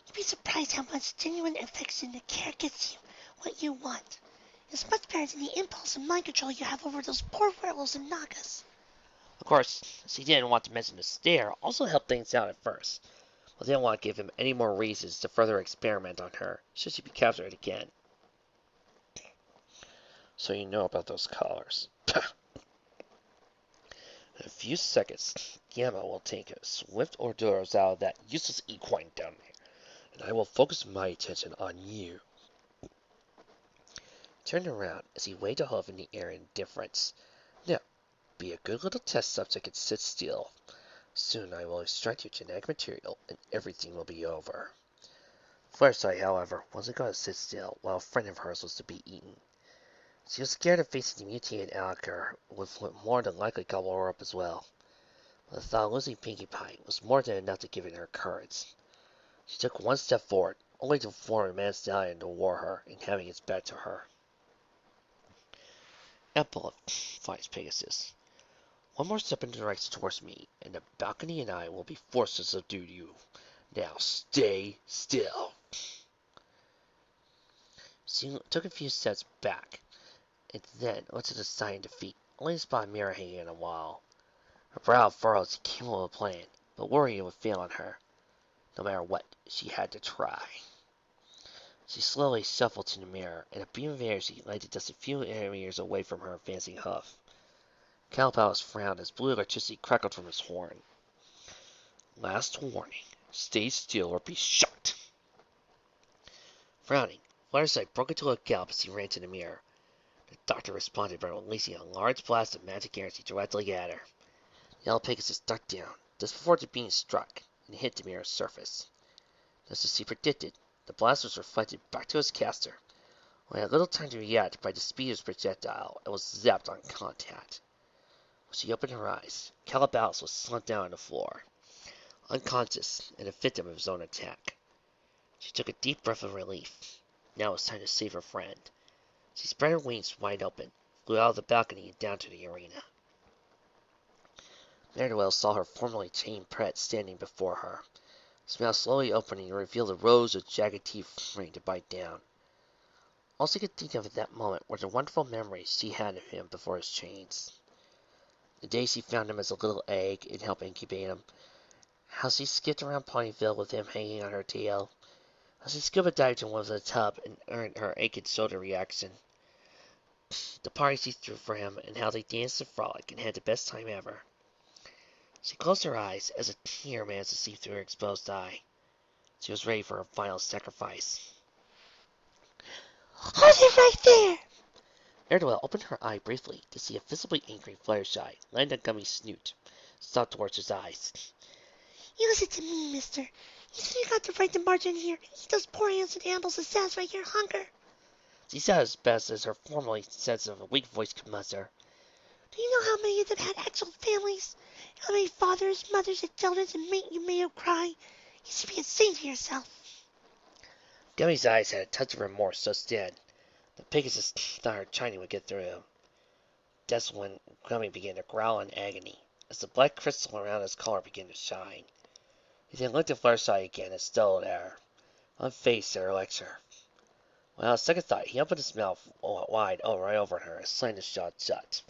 B: You'd be surprised how much genuine affection and care gets you what you want. It's much better than the impulse and mind control you have over those poor werewolves and nagas.
A: Of course, she didn't want to mention the stare also helped things out at first, but didn't want to give him any more reasons to further experiment on her should she be captured again. So you know about those collars. In a few seconds, Gamma will take a swift hors d'oeuvres out of that useless equine down there, and I will focus my attention on you. He turned around as he waved a hoof in the air in indifference. Now, be a good little test subject and sit still. Soon I will extract your genetic material, and everything will be over. Fluttershy, however, wasn't going to sit still while a friend of hers was to be eaten. She was scared of facing the mutated Alligator, which would more than likely gobble her up as well. But the thought of losing Pinkie Pie was more than enough to give her courage. She took one step forward, only to form a mad stallion toward her and having its back to her. Apple advised Pegasus. One more step in the direction towards me, and the balcony and I will be forced to subdue you. Now stay still. She took a few steps back, and then went to the side in defeat, only to spot a mirror hanging on a wall. Her brow furrowed as she came up with a plan, but worrying would fail on her. No matter what, she had to try. She slowly shuffled to the mirror, and a beam of energy lighted just a few meters away from her advancing hoof. Calabash frowned as blue electricity crackled from his horn. Last warning. Stay still or be shot. Frowning, Fluttershy broke into a gallop as he ran to the mirror. The doctor responded by releasing a large blast of magic energy directly at her. Yellow Pegasus ducked down, just before the beam struck, and hit the mirror's surface. Just as she predicted, the blast was reflected back to its caster, When had little time to react by the speed of his projectile, and was zapped on contact. When she opened her eyes, Calabasas was slumped down on the floor, unconscious and a victim of his own attack. She took a deep breath of relief. Now it was time to save her friend. She spread her wings wide open, flew out of the balcony and down to the arena. Mare-Do-Well saw her formerly tame pet standing before her. His mouth slowly opening to reveal the rows of jagged teeth ready to bite down. All she could think of at that moment were the wonderful memories she had of him before his chains. The day she found him as a little egg and helped incubate him. How she skipped around Ponyville with him hanging on her tail. How she scuba dived in one of the tub and earned her aching shoulder reaction. The party she threw for him and how they danced and frolicked and had the best time ever. She closed her eyes as a tear managed to seep through her exposed eye. She was ready for her final sacrifice.
B: Hold it right there!
A: Mare-Do-Well opened her eye briefly to see a visibly angry Fluttershy land on Gummy's snoot, stopped towards his eyes.
B: You listen to me, mister. You said you got the right to march in here and eat those poor innocent animals to satisfy your hunger.
A: She said as best as her formerly sensitive, weak voice could muster.
B: Do you know how many of them had actual families? How many fathers, mothers, and children and mate you made them cry? You should be ashamed of yourself.
A: Gummy's eyes had a touch of remorse just then. The Pegasus thought her chiding would get through him. That's when Gummy began to growl in agony, as the black crystal around his collar began to shine. He then looked at Fluttershy again and stole at her, unfazed at her lecture. Without a second thought, he opened his mouth wide right over her and slammed his jaw shut.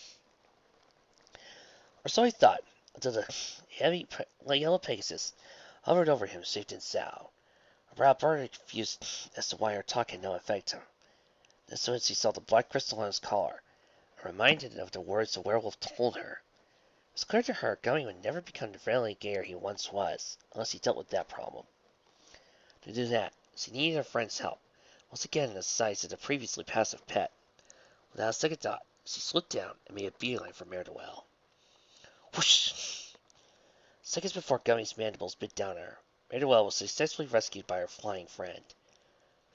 A: Or so he thought, until the heavy yellow Pegasus hovered over him safe and sound. Her brow burned confused as to why her talk had no effect on him. As soon as he saw the black crystal on his collar, and reminded of the words the werewolf told her, it was clear to her Gummy would never become the friendly gayer he once was, unless he dealt with that problem. To do that, she needed her friend's help, once again in the size of the previously passive pet. Without a second thought, she slipped down and made a beeline for Mare-Do-Well. Whoosh! Seconds before Gummy's mandibles bit down on her, Mare-Do-Well was successfully rescued by her flying friend.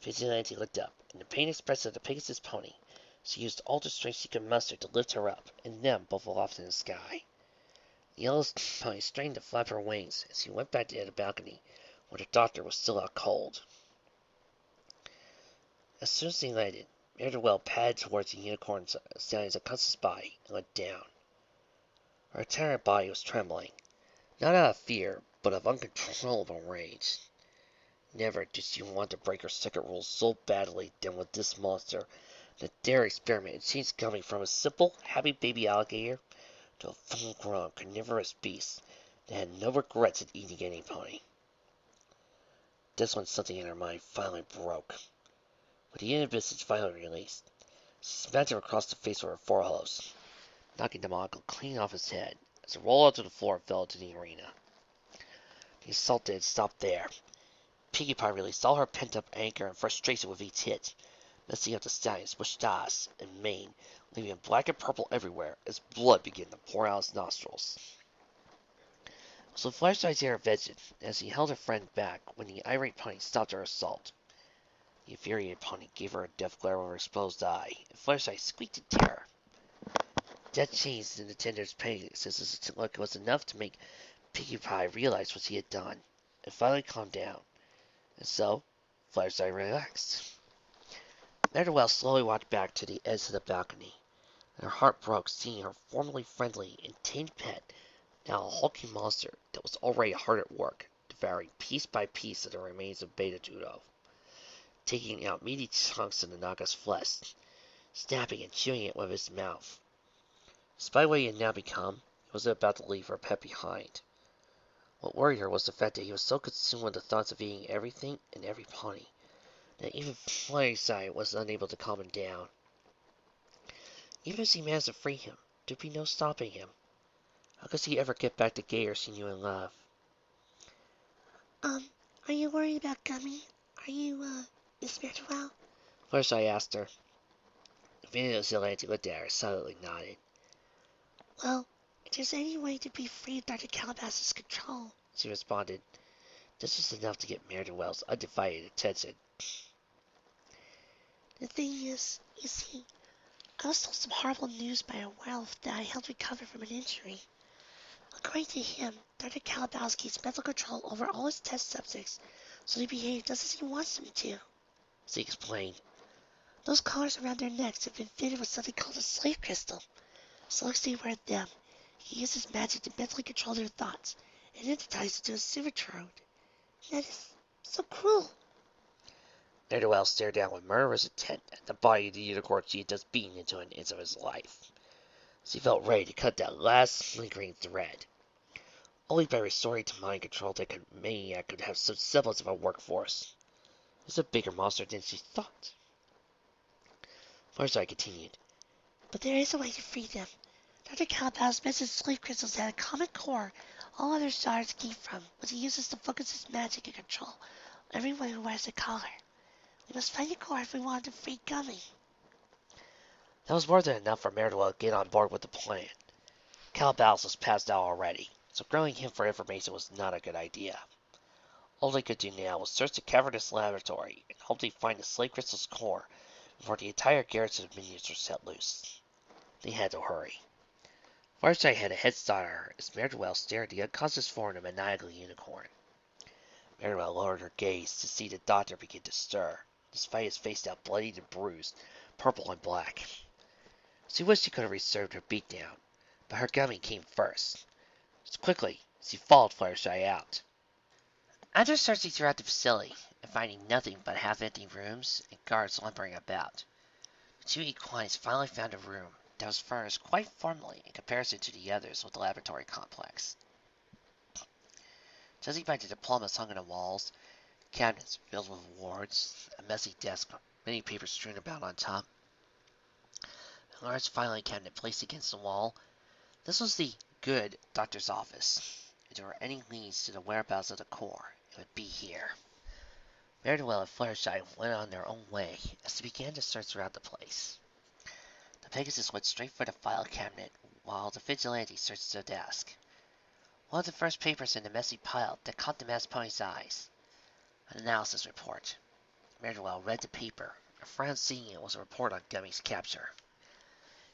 A: Vigilante looked up, and the pain expressed of the Pegasus pony, she used all the strength she could muster to lift her up, and them both aloft in the sky. The yellow pony strained to flap her wings as she went back to the balcony, where the doctor was still out cold. As soon as they landed, Mare-Do-Well padded towards the unicorn stallion's unconscious body and went down. Her entire body was trembling, not out of fear, but of uncontrollable rage. Never did she want to break her second rule so badly than with this monster that dare experiment and change Gummy from a simple, happy baby alligator to a full-grown, carnivorous beast that had no regrets at eating any pony. That's when something in her mind finally broke. With the inhibitions finally released, she smacked him across the face with her forepaws, knocking the monocle clean off his head as it rolled onto the floor and fell into the arena. The assault didn't stop there. Pinkie Pie released all her pent-up anger and frustration with each hit, messing up the stallion's moustache and mane, leaving him black and purple everywhere as blood began to pour out his nostrils. So Fluttershy's air vented as he held her friend back when the irate pony stopped her assault. The infuriated pony gave her a death glare over her exposed eye, and Fluttershy squeaked in terror. That change in the tender's Pegasus' look was enough to make Pinkie Pie realize what she had done, and finally calmed down. And so, Fluttershy relaxed. Mare-Do-Well slowly walked back to the edge of the balcony, and her heart broke seeing her formerly friendly and tamed pet, now a hulking monster that was already hard at work, devouring piece by piece of the remains of Beta-Tudo, taking out meaty chunks of the Naga's flesh, snapping and chewing it with his mouth. Despite what he had now become, he wasn't about to leave her pet behind. What worried her was the fact that he was so consumed with the thoughts of eating everything and every pony, that even Fluttershy was unable to calm him down. Even as he managed to free him, there'd be no stopping him. How could she ever get back the gayer she knew and loved?
B: Are you worried about Gummy? Are you, Miss Mare-Do-Well?
A: Fluttershy asked her. Vigilante looked at her, silently nodded.
B: Well, if there's any way to be free of Dr. Calabasas' control,
A: She responded. This was enough to get Mare-Do-Well's undivided attention.
B: The thing is, you see, I was told some horrible news by a werewolf that I helped recover from an injury. According to him, Dr. Kalabowski's mental control over all his test subjects, so they behave just as he wants them to.
A: She explained.
B: Those collars around their necks have been fitted with something called a slave crystal. So long as they wear them, he uses magic to mentally control their thoughts and hypnotize them to a servitude. That is so cruel.
A: Ne'er-do-well stared down with murderous intent at the body of the unicorn she had just beaten into an inch of his life. She felt ready to cut that last lingering thread. Only by restoring to mind control that maniac could have some semblance of a workforce. He's a bigger monster than she thought. Fluttershy continued.
B: But there is a way to free them. Dr. Calabow's mentioned slave crystals had a common core all other shards came from, which he uses to focus his magic and control everyone who wears a collar. We must find the core if we want to free Gummy.
A: That was more than enough for Mare-Do-Well to get on board with the plan. Calabash was passed out already, so grilling him for information was not a good idea. All they could do now was search the cavernous laboratory and hope they'd find the slave crystal's core before the entire garrison of minions were set loose. They had to hurry. Fluttershy had a head start on her as Mare-Do-Well stared at the unconscious form of a maniacal unicorn. Mare-Do-Well lowered her gaze to see the doctor begin to stir, despite his face now bloodied and bruised, purple and black. She wished she could have reserved her beatdown, but her gummy came first. So quickly, she followed Fluttershy out. After searching throughout the facility and finding nothing but half-empty rooms and guards lumbering about, the two equines finally found a room that was furnished quite formally in comparison to the others with the laboratory complex. Judging by the diplomas hung on the walls, cabinets filled with awards, a messy desk with many papers strewn about on top, a large filing cabinet placed against the wall, this was the good doctor's office. If there were any leads to the whereabouts of the core, it would be here. Mare-Do-Well and Fluttershy went on their own way as they began to search throughout the place. The Pegasus went straight for the file cabinet, while the vigilante searched the desk. One of the first papers in the messy pile that caught the masked pony's eyes. An analysis report. Mare-Do-Well read the paper. A frown seeing it was a report on Gummy's capture.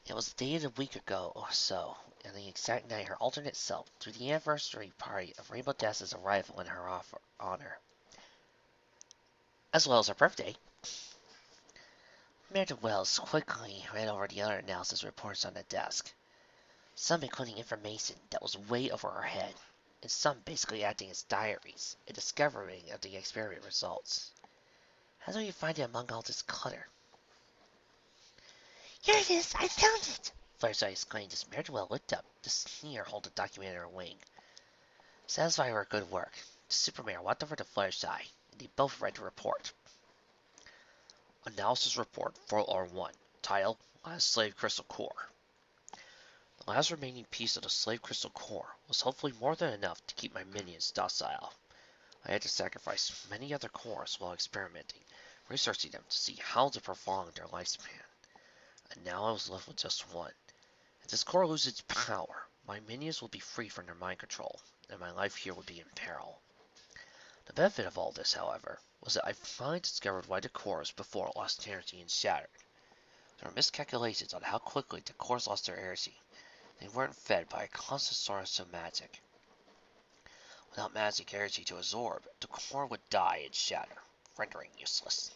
A: It was dated a week ago or so, and the exact night her alternate self threw the anniversary party of Rainbow Dash's arrival in her honor, as well as her birthday. Mare-Do-Well quickly read over the other analysis reports on the desk, some including information that was way over her head, and some basically acting as diaries, a discovery of the experiment results. How do you find it among all this clutter?
B: Here it is, I found it!
A: Fluttershy exclaimed as Mare-Do-Well looked up, the sneer hold the document in her wing. Satisfied with her good work, the Supermare walked over to Fluttershy, and they both read the report. Analysis Report 4R1, title, Last Slave Crystal Core. The last remaining piece of the slave crystal core was hopefully more than enough to keep my minions docile. I had to sacrifice many other cores while experimenting, researching them to see how to prolong their lifespan. And now I was left with just one. If this core loses its power, my minions will be free from their mind control, and my life here would be in peril. The benefit of all this, however, was that I finally discovered why the cores before lost energy and shattered. There were miscalculations on how quickly the cores lost their energy. They weren't fed by a constant source of magic. Without magic energy to absorb, the core would die and shatter, rendering useless.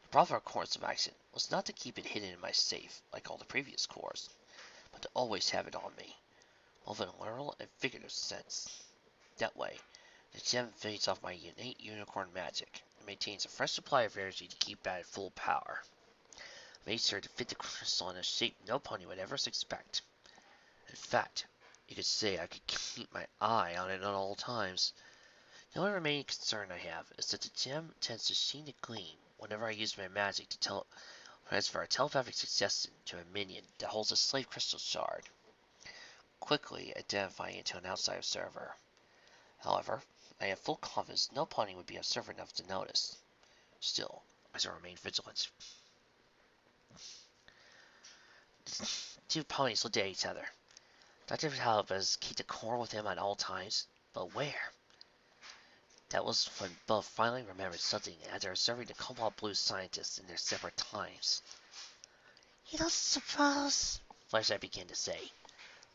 A: The proper course of action was not to keep it hidden in my safe like all the previous cores, but to always have it on me, both in a literal and figurative sense. That way, the gem feeds off my innate unicorn magic and maintains a fresh supply of energy to keep at full power. I made sure to fit the crystal in a shape no pony would ever suspect. In fact, you could say I could keep my eye on it at all times. The only remaining concern I have is that the gem tends to sheen and gleam whenever I use my magic to transfer a telepathic suggestion to a minion that holds a slave crystal shard, quickly identifying it to an outside observer. However, I have full confidence no pony would be observant enough to notice. Still, I shall remain vigilant. The two ponies looked at each other. Dr. Talbot keep the core with him at all times, but where? That was when both finally remembered something after observing the cobalt blue scientists in their separate times.
B: You don't suppose...
A: Flashlight began to say,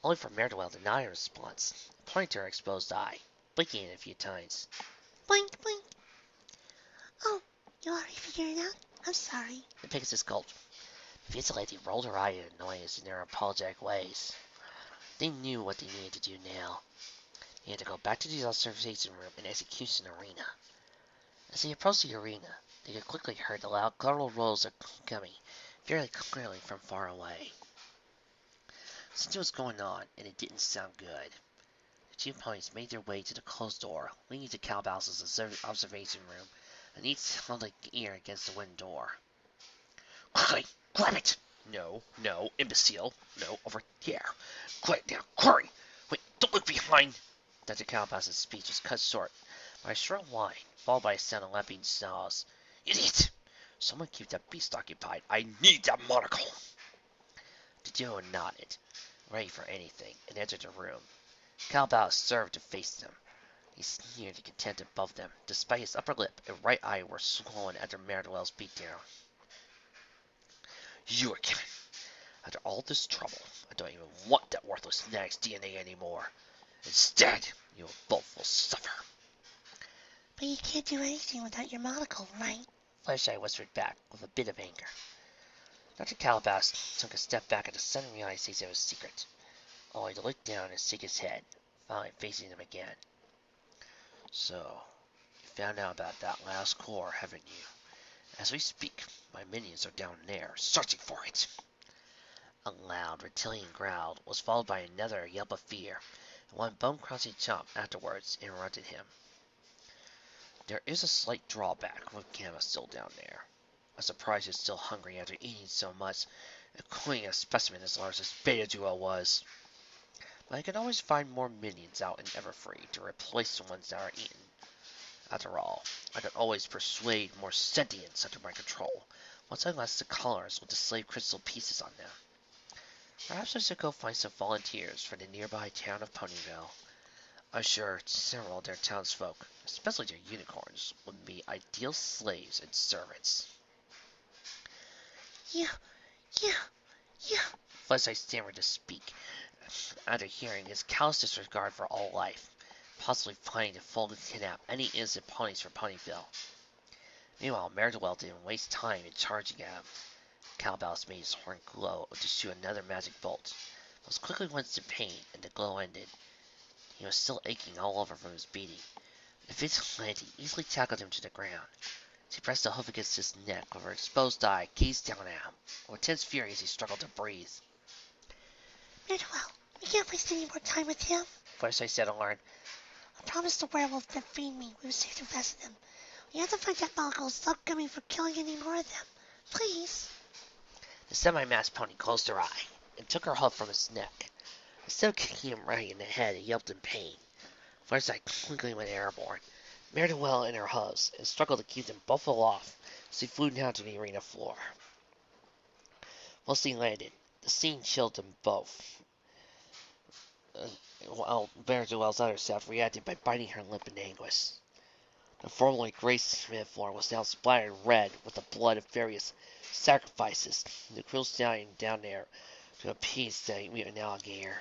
A: only for Mare-Do-Well to nod in response, pointing to her exposed eye, blinking it a few times.
B: Blink, blink. Oh, you already figured it out? I'm sorry.
A: The Pegasus gulped. The vigilante rolled her eye in annoyance in their apologetic ways. They knew what they needed to do now. They had to go back to the observation room and execution arena. As they approached the arena, they could quickly hear the loud guttural rolls coming, very clearly from far away. Something was going on, and it didn't sound good. The two ponies made their way to the closed door, leading to Calabasas' observation room, and each held an ear against the wooden door. Quickly, grab it! No, no, imbecile. No, over here. Quick now, hurry! Wait, don't look behind! Dr. Calabasas' speech was cut short by a shrill whine, followed by a sound of lapping saws. Idiot! Someone keep that beast occupied. I need that monocle! The duo nodded, ready for anything, and entered the room. Calabasas served to face them. He sneered in contempt above them, despite his upper lip and right eye were swollen after Mare-Do-Well's beatdown. You again! After all this trouble, I don't even want that worthless fanatics' DNA anymore. Instead, you both will suffer.
B: But you can't do anything without your monocle, right?
A: Flasheye whispered back with a bit of anger. Dr. Calabasas took a step back at the sudden realization of his secret, only to look down and shake his head, finally facing them again. So, you found out about that last core, haven't you? As we speak, my minions are down there, searching for it. A loud reptilian growl was followed by another yelp of fear, and one bone-crushing chomp afterwards interrupted him. There is a slight drawback with Gamma still down there. I'm surprised he's still hungry after eating so much, including a specimen as large as Beta-Duo was. But I can always find more minions out in Everfree to replace the ones that are eaten. After all, I can always persuade more sentients under my control, once I last the colors with the slave crystal pieces on them. Perhaps I should go find some volunteers for the nearby town of Ponyville. I'm sure several of their townsfolk, especially their unicorns, would be ideal slaves and servants.
B: Yeah.
A: Flesheye stammered to speak, after hearing his callous disregard for all life, possibly planning to fold and kidnap any innocent ponies from Ponyville. Meanwhile, Mare-Do-Well didn't waste time in charging at him. Calabasas made his horn glow to shoot another magic bolt, but was quickly winced in pain, and the glow ended. He was still aching all over from his beating. The vigilante easily tackled him to the ground. She pressed a hoof against his neck, with her exposed eye gazed down at him, with intense fury as he struggled to breathe.
B: Mare-Do-Well, we can't waste any more time with him.
A: Flashlight said alarmed.
B: I promised the werewolf that freed me we would save the rest of them. We have to find that monocle and stop coming for killing any more of them. Please.
A: The semi-masked pony closed her eye, and took her hoof from his neck. Instead of kicking him right in the head, he yelped in pain. Flashlight quickly went airborne, Mare-Do-Well in her hooves, and struggled to keep them both aloft as he flew down to the arena floor. Once he landed, the scene chilled them both, while Mare-Do-Well's other self reacted by biting her lip in anguish. The formerly gray cement floor was now splattered red with the blood of various sacrifices, the cruel stallion down there to appease the mutant alligator.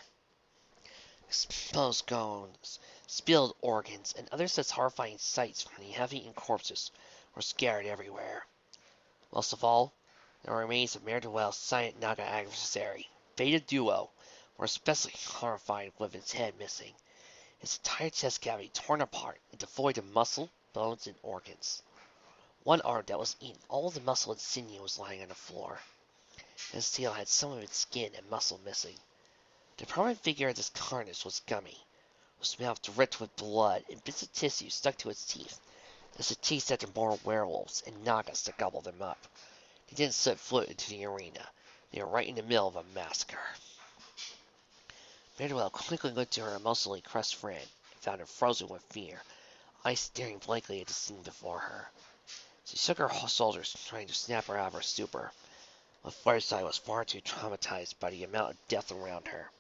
A: Exposed bones, spilled organs, and other such horrifying sights from the half-eaten corpses were scattered everywhere. Most of all, the remains of Mare-Do-Well's silent Naga adversary, Beta-Duo, were especially horrified with its head missing, its entire chest cavity torn apart and devoid of muscle, bones, and organs. One arm that was eaten, all of the muscle and sinew was lying on the floor. His tail had some of its skin and muscle missing. The prominent figure of this carnage was Gummy, whose mouth dripped with blood and bits of tissue stuck to its teeth, as it chased after more werewolves and Nagas to gobble them up. They didn't set foot into the arena. They were right in the middle of a massacre. Mare-Do-Well quickly looked to her emotionally crushed friend and found her frozen with fear, eyes staring blankly at the scene before her. She shook her shoulders, trying to snap her out of her stupor, but Fireside was far too traumatized by the amount of death around her.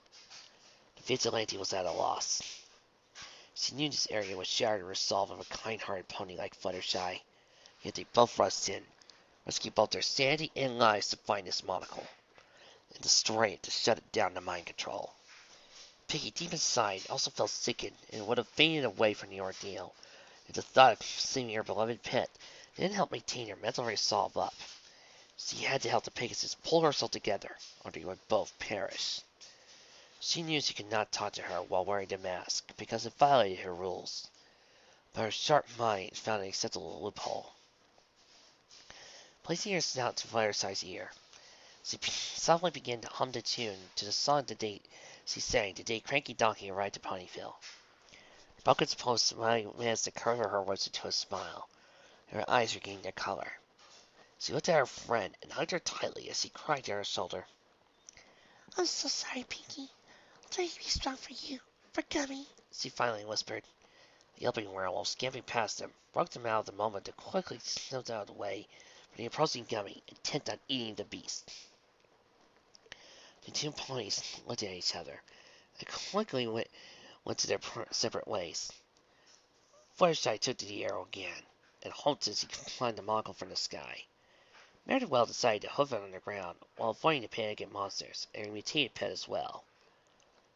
A: The vigilante was at a loss. She knew this area was shattered resolve of a kind-hearted pony like Fluttershy, yet they both rushed in, risking both their sanity and lives to find this monocle, and destroy it to shut it down to mind control. Pinkie, deep inside, also felt sickened and would have fainted away from the ordeal if the thought of seeing her beloved pet didn't help maintain her mental resolve up. She had to help the Pegasus pull herself together, or they would both perish. She knew she could not talk to her while wearing the mask, because it violated her rules, but her sharp mind found an acceptable loophole. Placing her snout to Fluttershy's ear, she softly began to hum the tune to the song she sang the day Cranky Donkey arrived at Ponyville. Bucket's post managed to curve her words into a smile, and her eyes regained their color. She looked at her friend and hugged her tightly as she cried to her shoulder.
B: I'm so sorry, Pinkie. I'll try to be strong for you, for Gummy.
A: She finally whispered. The yelping werewolf, scampering past them, broke them out of the moment to quickly slip out of the way for the approaching Gummy, intent on eating the beast. The two ponies looked at each other and quickly went to their separate ways. Fluttershy took to the arrow again, and hoped as he climbed the monocle from the sky. Mare-Do-Well decided to hoof it on the ground while avoiding the panic monsters and a mutated pet as well.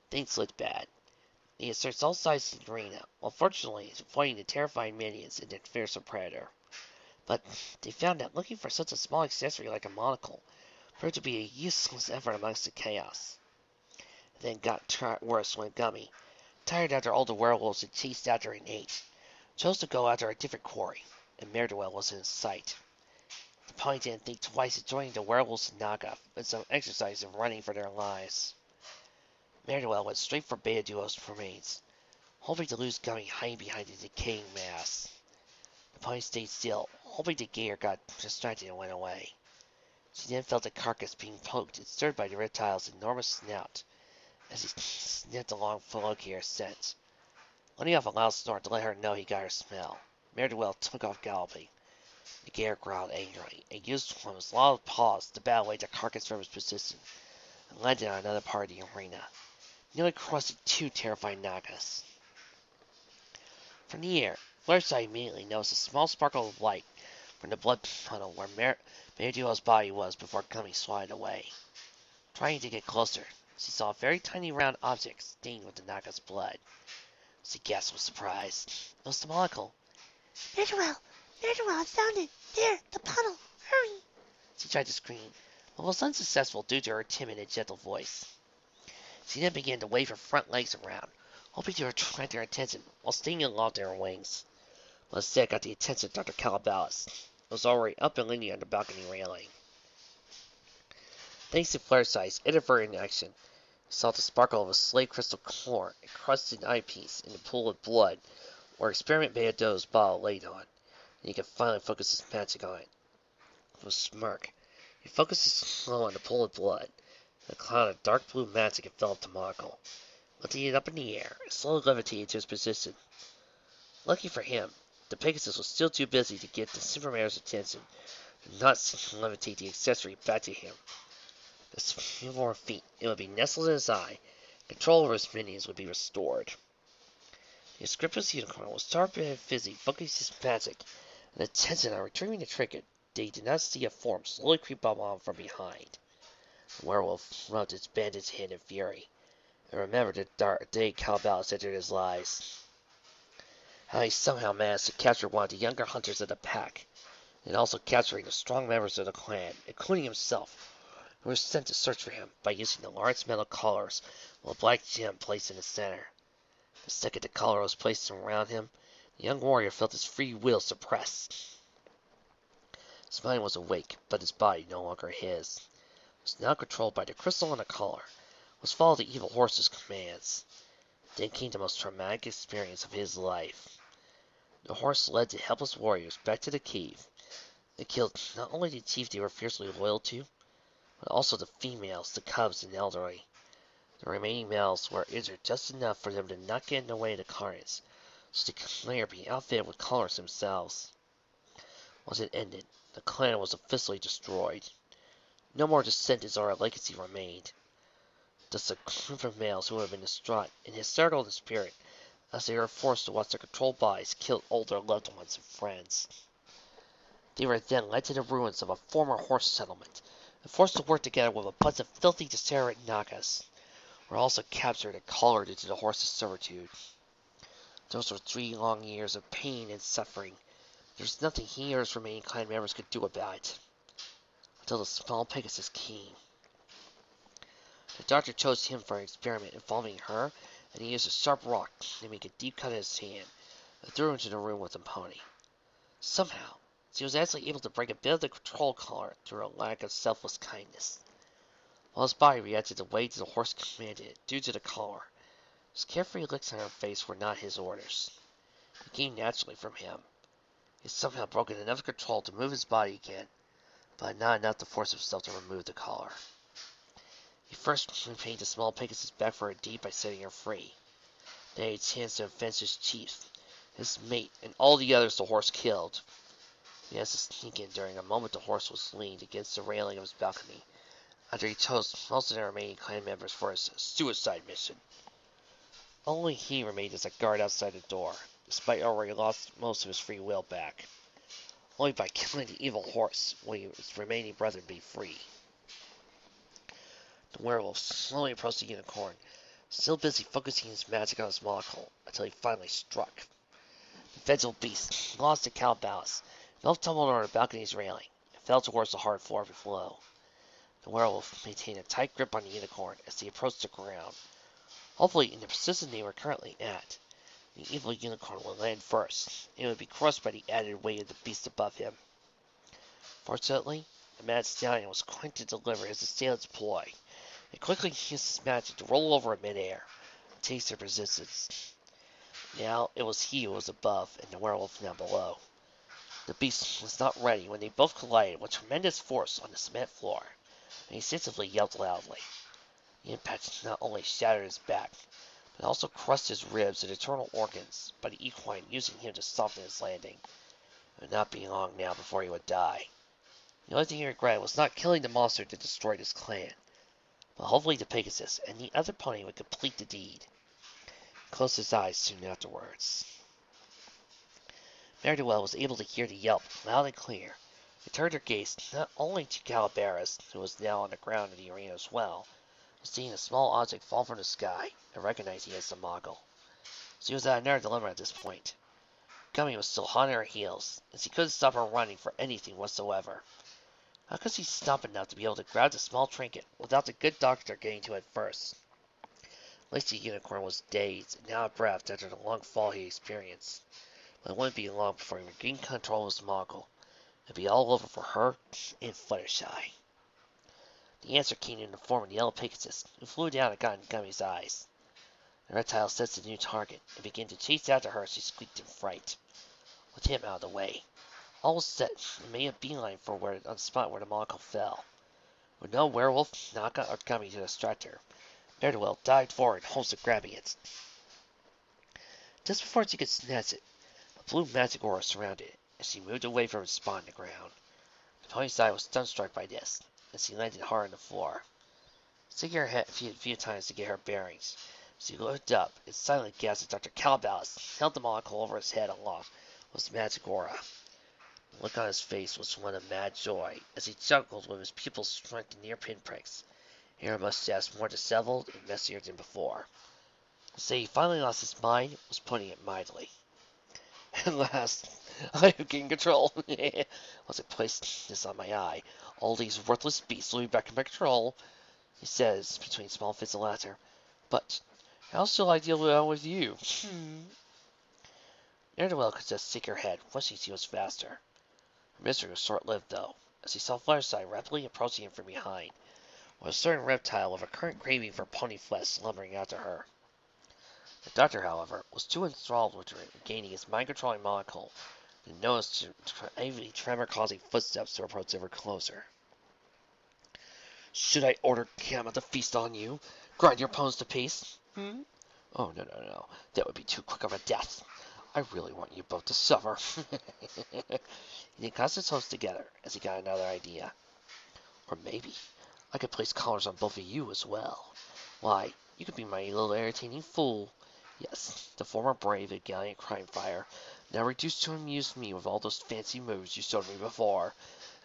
A: Things looked bad. He had searched all sides of the arena, while fortunately avoiding the terrifying minions and their fearsome predator. But they found that looking for such a small accessory like a monocle proved to be a useless effort amongst the chaos. It then got worse when Gummy, tired after all the werewolves had chased after and ate, chose to go after a different quarry, and Mare-Do-Well was in sight. The pony didn't think twice of joining the werewolves and Naga, but some exercise in running for their lives. Mare-Do-Well went straight for Beta-Duo's remains, hoping to lose Gummy hiding behind the decaying mass. The pony stayed still, hoping the gator got distracted and went away. She then felt the carcass being poked and stirred by the reptile's enormous snout as he sniffed along for locator scent. Letting off a loud snort to let her know he got her smell, Mare-Do-Well took off galloping. The gator growled angrily and used one of his long paws to bat away the carcass from his position and landed on another part of the arena, nearly crushing two terrifying Nagas. From the air, Fluttershy immediately noticed a small sparkle of light from the blood funnel where Mare-Do-Well's body was before Gummy swatted away. Trying to get closer, she saw a very tiny round object stained with the Naga's blood. She gasped with surprise. It was the monocle.
B: Mare-Do-Well! Mare-Do-Well, I found it! There, the puddle! Hurry!
A: She tried to scream, but was unsuccessful due to her timid and gentle voice. She then began to wave her front legs around, hoping to attract their attention while stinging aloft their wings. But instead got the attention of Dr. Calabalis, who was already up and leaning on the balcony railing. Thanks to Fluttershy's inadvertent action, he saw the sparkle of a slave crystal core encrusted eyepiece in the pool of blood where Experiment Beta-Do's bottle laid on, and he could finally focus his magic on it. With a smirk, he focused his slow on the pool of blood, and a cloud of dark blue magic enveloped the monocle. Lifting it up in the air, it slowly levitated to its position. Lucky for him, the Pegasus was still too busy to get the Super Mare's attention and not levitate the accessory back to him. With a few more feet, it would be nestled in his eye, control over his minions would be restored. The Asclepius unicorn was sharp and busy focusing his magic and attention on retrieving the trinket. They did not see a form slowly creep up on from behind. The werewolf rubbed its bandaged hand in fury, and remembered the dark day Calabalis entered his lives. How he somehow managed to capture one of the younger hunters of the pack, and also capturing the strong members of the clan, including himself, who were sent to search for him by using the large metal collars with a black gem placed in the center. The second the collar was placed around him, the young warrior felt his free will suppressed. His mind was awake, but his body no longer his. It was now controlled by the crystal and the collar, was followed the evil horse's commands. Then came the most traumatic experience of his life. The horse led the helpless warriors back to the cave and killed not only the chief they were fiercely loyal to, but also the females, the cubs, and elderly. The remaining males were injured just enough for them to not get in the way of the carnage, so the clan be outfitted with collars themselves. Once it ended, the clan was officially destroyed. No more descendants or a legacy remained. Just a group of males who had been distraught and hysterical in spirit as they were forced to watch their controlled bodies kill older loved ones and friends. They were then led to the ruins of a former horse settlement and forced to work together with a bunch of filthy, degenerate Nagas, were also captured and collared into the horse's servitude. Those were 3 long years of pain and suffering. There was nothing he or his remaining clan members could do about it, until the small Pegasus came. The doctor chose him for an experiment involving her, and he used a sharp rock to make a deep cut in his hand and threw him into the room with the pony. Somehow, she was actually able to break a bit of the control collar through a lack of selfless kindness. While his body reacted the way the horse commanded it due to the collar, his carefree looks on her face were not his orders. They came naturally from him. He had somehow broken enough control to move his body again, but not enough to force himself to remove the collar. He first repainted the small Pegasus back for a deed by setting her free. Then he had a chance to avenge his chief, his mate, and all the others the horse killed. He has to sneak in during a moment the horse was leaned against the railing of his balcony, after he chose most of the remaining clan members for his suicide mission. Only he remained as a guard outside the door, despite already lost most of his free will back. Only by killing the evil horse will his remaining brethren be free. The werewolf slowly approached the unicorn, still busy focusing his magic on his monocle, until he finally struck. The vengeful beast lost the calabash, both tumbled over the balcony's railing, and fell towards the hard floor below. The werewolf maintained a tight grip on the unicorn as he approached the ground. Hopefully, in the position they were currently at, the evil unicorn would land first, and would be crushed by the added weight of the beast above him. Fortunately, the mad stallion was quick to deliver his assailant's ploy, and quickly used his magic to roll over in midair, and taste their resistance. Now it was he who was above, and the werewolf now below. The beast was not ready when they both collided with tremendous force on the cement floor, and he instinctively yelped loudly. The impact not only shattered his back, but also crushed his ribs and internal organs by the equine using him to soften his landing. It would not be long now before he would die. The only thing he regretted was not killing the monster that destroyed his clan, but hopefully the Pegasus and the other pony would complete the deed. He closed his eyes soon afterwards. Mare-Do-Well was able to hear the yelp loud and clear, and turned her gaze not only to Calabaris, who was now on the ground in the arena as well, but seeing a small object fall from the sky, and recognizing it as the Mongol. She was at another dilemma at this point. Gummy was still hot on her heels, and she couldn't stop her running for anything whatsoever. How could she stop enough to be able to grab the small trinket without the good doctor getting to it first? At least the unicorn was dazed and out of breath after the long fall he experienced. But it wouldn't be long before he regained control of his Mongol. It'd be all over for her and Fluttershy. The answer came in the form of the yellow Pegasus, who flew down and got in Gummy's eyes. The reptile sensed the new target and began to chase after her as she squeaked in fright. With him out of the way, all was set and made a beeline for on the spot where the Mongol fell. With no werewolf, Naka, or Gummy to distract her, Mare-Do-Well dived forward, almost grabbing it. Just before she could snatch it, a blue magic aura surrounded it, as she moved away from its spot on the ground. The pony's eye was stun-struck by this, as she landed hard on the floor. Shaking her head a few times to get her bearings, she looked up and silently gasped as Dr. Calabalis held the monocle over his head aloft with his magic aura. The look on his face was one of mad joy, as he chuckled with his pupils shrunk to near pinpricks, hair and mustache more disheveled and messier than before. To say he finally lost his mind was putting it mildly. At last, I have gained control. Once I place this on my eye, all these worthless beasts will be back in my control, he says between small fits of laughter. But how shall I deal with you? Mare-Do-Well could just shake her head, wishing she was faster. Her misery was short-lived, though, as he saw Fluttershy rapidly approaching him from behind, with a certain reptile with a current craving for pony flesh slumbering after her. The doctor, however, was too enthralled with regaining his mind-controlling monocle to notice any tremor-causing footsteps to approach ever closer. Should I order Gamma to feast on you? Grind your opponents to paste? Oh, no. That would be too quick of a death. I really want you both to suffer. He then cast his hopes together as he got another idea. Or maybe I could place collars on both of you as well. Why, you could be my little irritating fool, Yes, the former brave and gallant crime fighter, now reduced to amuse me with all those fancy moves you showed me before.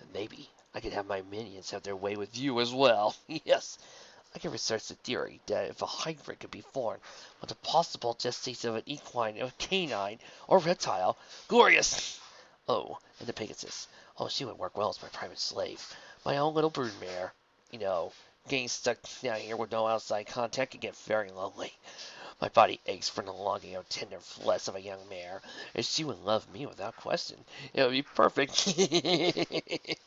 A: And maybe I could have my minions have their way with you as well. Yes, I can research the theory that if a hybrid could be formed with the possible gestation of an equine, a canine, or reptile, glorious! Oh, and the Pegasus. Oh, she would work well as my private slave. My own little broodmare. You know, getting stuck down here with no outside contact can get very lonely. My body aches from the longing of tender flesh of a young mare, and she would love me without question. It would be perfect. At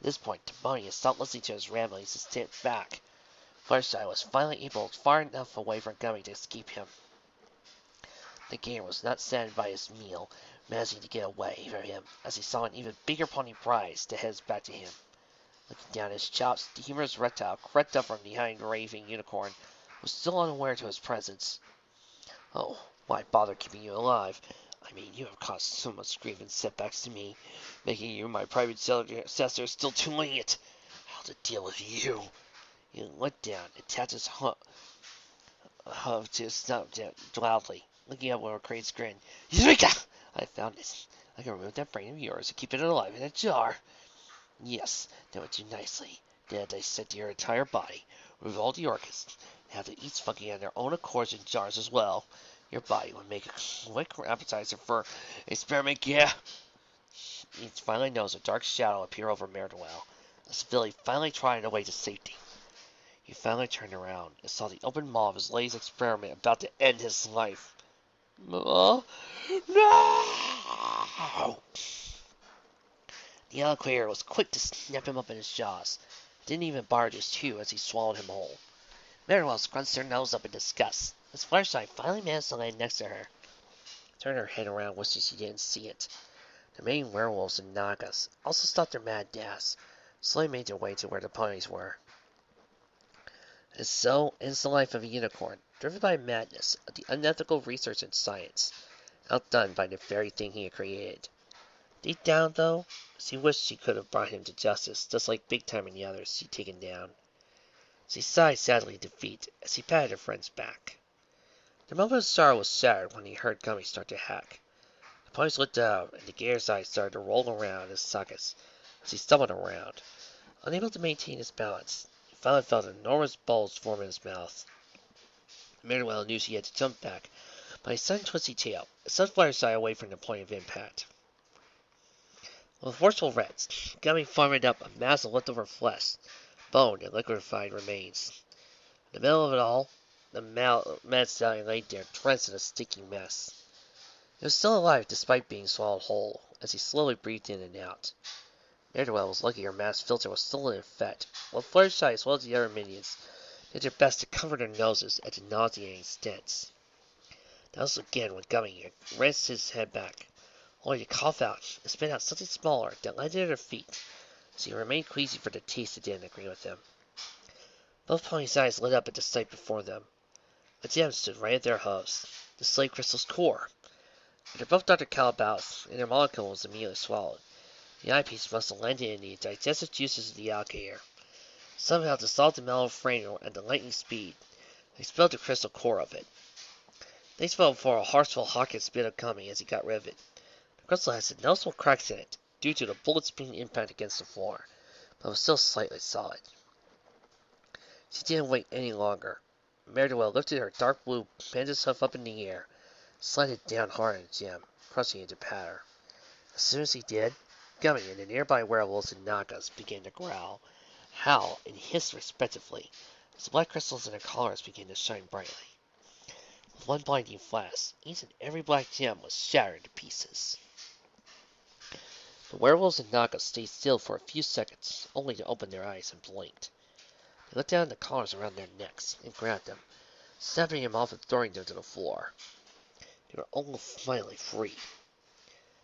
A: this point, Timonius stopped listening to his ramblings and stepped back. Fluttershy was finally able far enough away from Gummy to escape him. The gamer was not saddened by his meal, managing to get away from him as he saw an even bigger pony prize that heads back to him. Looking down his chops, the humorous reptile crept up from behind the raving unicorn, was still unaware to his presence. Oh, why bother keeping you alive? I mean, you have caused so much grief and setbacks to me. Making you my private successor is still too lenient. How to deal with you? He looked down and tapped his hoof to his snout loudly, looking up with a crazed grin. Eureka! I found it. I can remove that brain of yours and keep it alive in a jar. Yes, that would do nicely. Then dissect your entire body, remove all the organs, and have them each funky on their own accords in jars as well. Your body would make a quick appetizer for experiment, yeah. He finally noticed a dark shadow appear over Mare-Do-Well, as Billy finally trotted away to safety. He finally turned around and saw the open maw of his latest experiment about to end his life. No! The alligator was quick to snap him up in his jaws. Didn't even barge his chew as he swallowed him whole. Mare-Do-Well scrunched her nose up in disgust as Fluttershy finally managed to land next to her. Turned her head around wishing she didn't see it. The main werewolves and Nagas also stopped their mad dash, slowly made their way to where the ponies were. And so ends the life of a unicorn, driven by madness of the unethical research in science, outdone by the very thing he had created. Deep down, though, she wished she could have brought him to justice, just like Big Time and the others she'd taken down. She sighed sadly in defeat as he patted her friend's back. The moment of sorrow was shattered when he heard Gummy start to hack. The ponies looked up, and the gator's eyes started to roll around his sockets as he stumbled around. Unable to maintain his balance, he finally felt an enormous bulge form in his mouth. Mare-Do-Well knew she had to jump back, but a sudden twisty tail sent Fluttershy away from the point of impact. With forceful wrench, Gummy farmed up a mass of leftover flesh, bone, and liquefied remains. In the middle of it all, the mad stallion lay there, drenched in a sticky mess. He was still alive despite being swallowed whole, as he slowly breathed in and out. Mare-Do-Well was lucky her mass filter was still in effect, while Fluttershy as well as the other minions did their best to cover their noses at the nauseating stench. That was again when Gummy wrenched his head back, only to cough out and spit out something smaller that landed at her feet, so he remained queasy for the taste that didn't agree with him. Both ponies' eyes lit up at the sight before them. A gem stood right at their hooves, the slave crystal's core. After both Dr. Calabouts and their molecule was immediately swallowed, the eyepiece must have landed in the digestive juices of the alligator. Somehow dissolved the metal frame at the lightning speed, and expelled the crystal core of it. They fell for a harshful Hawkins spit of Gummy as he got rid of it. The crystal had some noticeable cracks in it, due to the bullet's being impact against the floor, but was still slightly solid. She didn't wait any longer. Mare-Do-Well lifted her dark blue panda's hoof up in the air, slid down hard on the gem, crushing it to powder. As soon as he did, Gummy and the nearby werewolves and Nagas began to growl, howl, and hiss respectively, as the black crystals in their collars began to shine brightly. With one blinding flash, each and every black gem was shattered to pieces. The werewolves and Nagas stayed still for a few seconds, only to open their eyes and blink. They looked down at the collars around their necks and grabbed them, snapping them off and throwing them to the floor. They were almost finally free.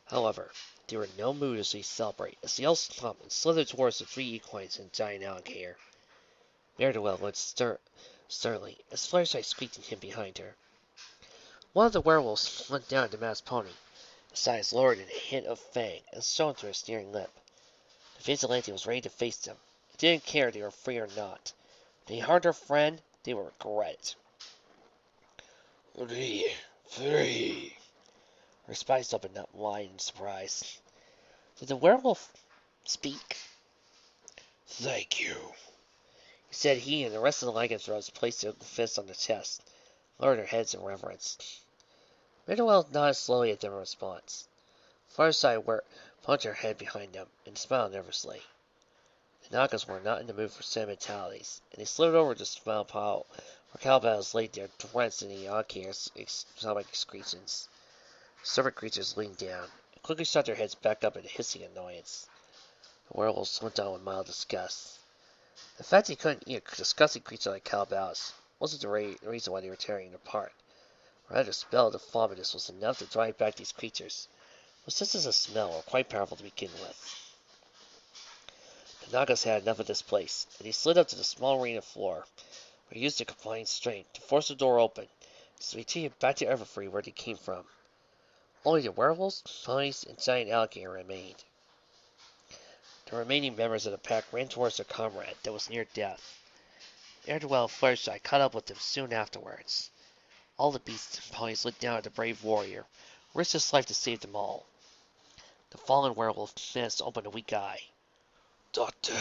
A: However, they were in no mood as they celebrate, as they all stomped and slithered towards the three equines and giant alligator. Mare-Do-Well looked sternly, as Fluttershy squeaked at him behind her. One of the werewolves went down at the masked pony, his eyes lowered in a hint of fang and shone through a sneering lip. The vigilante was ready to face them. He didn't care if they were free or not. If they harmed their friend, they would regret it. Three. Three. Her eyes opened up wide in surprise. Did the werewolf speak? Thank you, he said. He and the rest of the lycanthropes placed their fists on the chest, lowered their heads in reverence. Mare-Do-Well nodded slowly at them in response. Fireside poked her head behind them and smiled nervously. The Nagas were not in the mood for sentimentalities, and they slid over to the small pile where cowbells laid there drenched in the archaeous stomach excretions. Servant creatures leaned down and quickly shot their heads back up in hissing annoyance. The werewolves went on with mild disgust. The fact they couldn't eat a disgusting creature like cowbells wasn't the reason why they were tearing it apart. Rather, the spell of the vomitus was enough to drive back these creatures, but just as a smell were quite powerful to begin with. The Nagas had enough of this place, and they slid up to the small arena floor, where they used their combined strength to force the door open, so they retreated back to Everfree where they came from. Only the werewolves, ponies, and giant alligator remained. The remaining members of the pack ran towards their comrade that was near death. Mare-Do-Well and Fluttershy caught up with them soon afterwards. All the beasts and ponies looked down at the brave warrior, who risked his life to save them all. The fallen werewolf managed to open a weak eye. Doctor,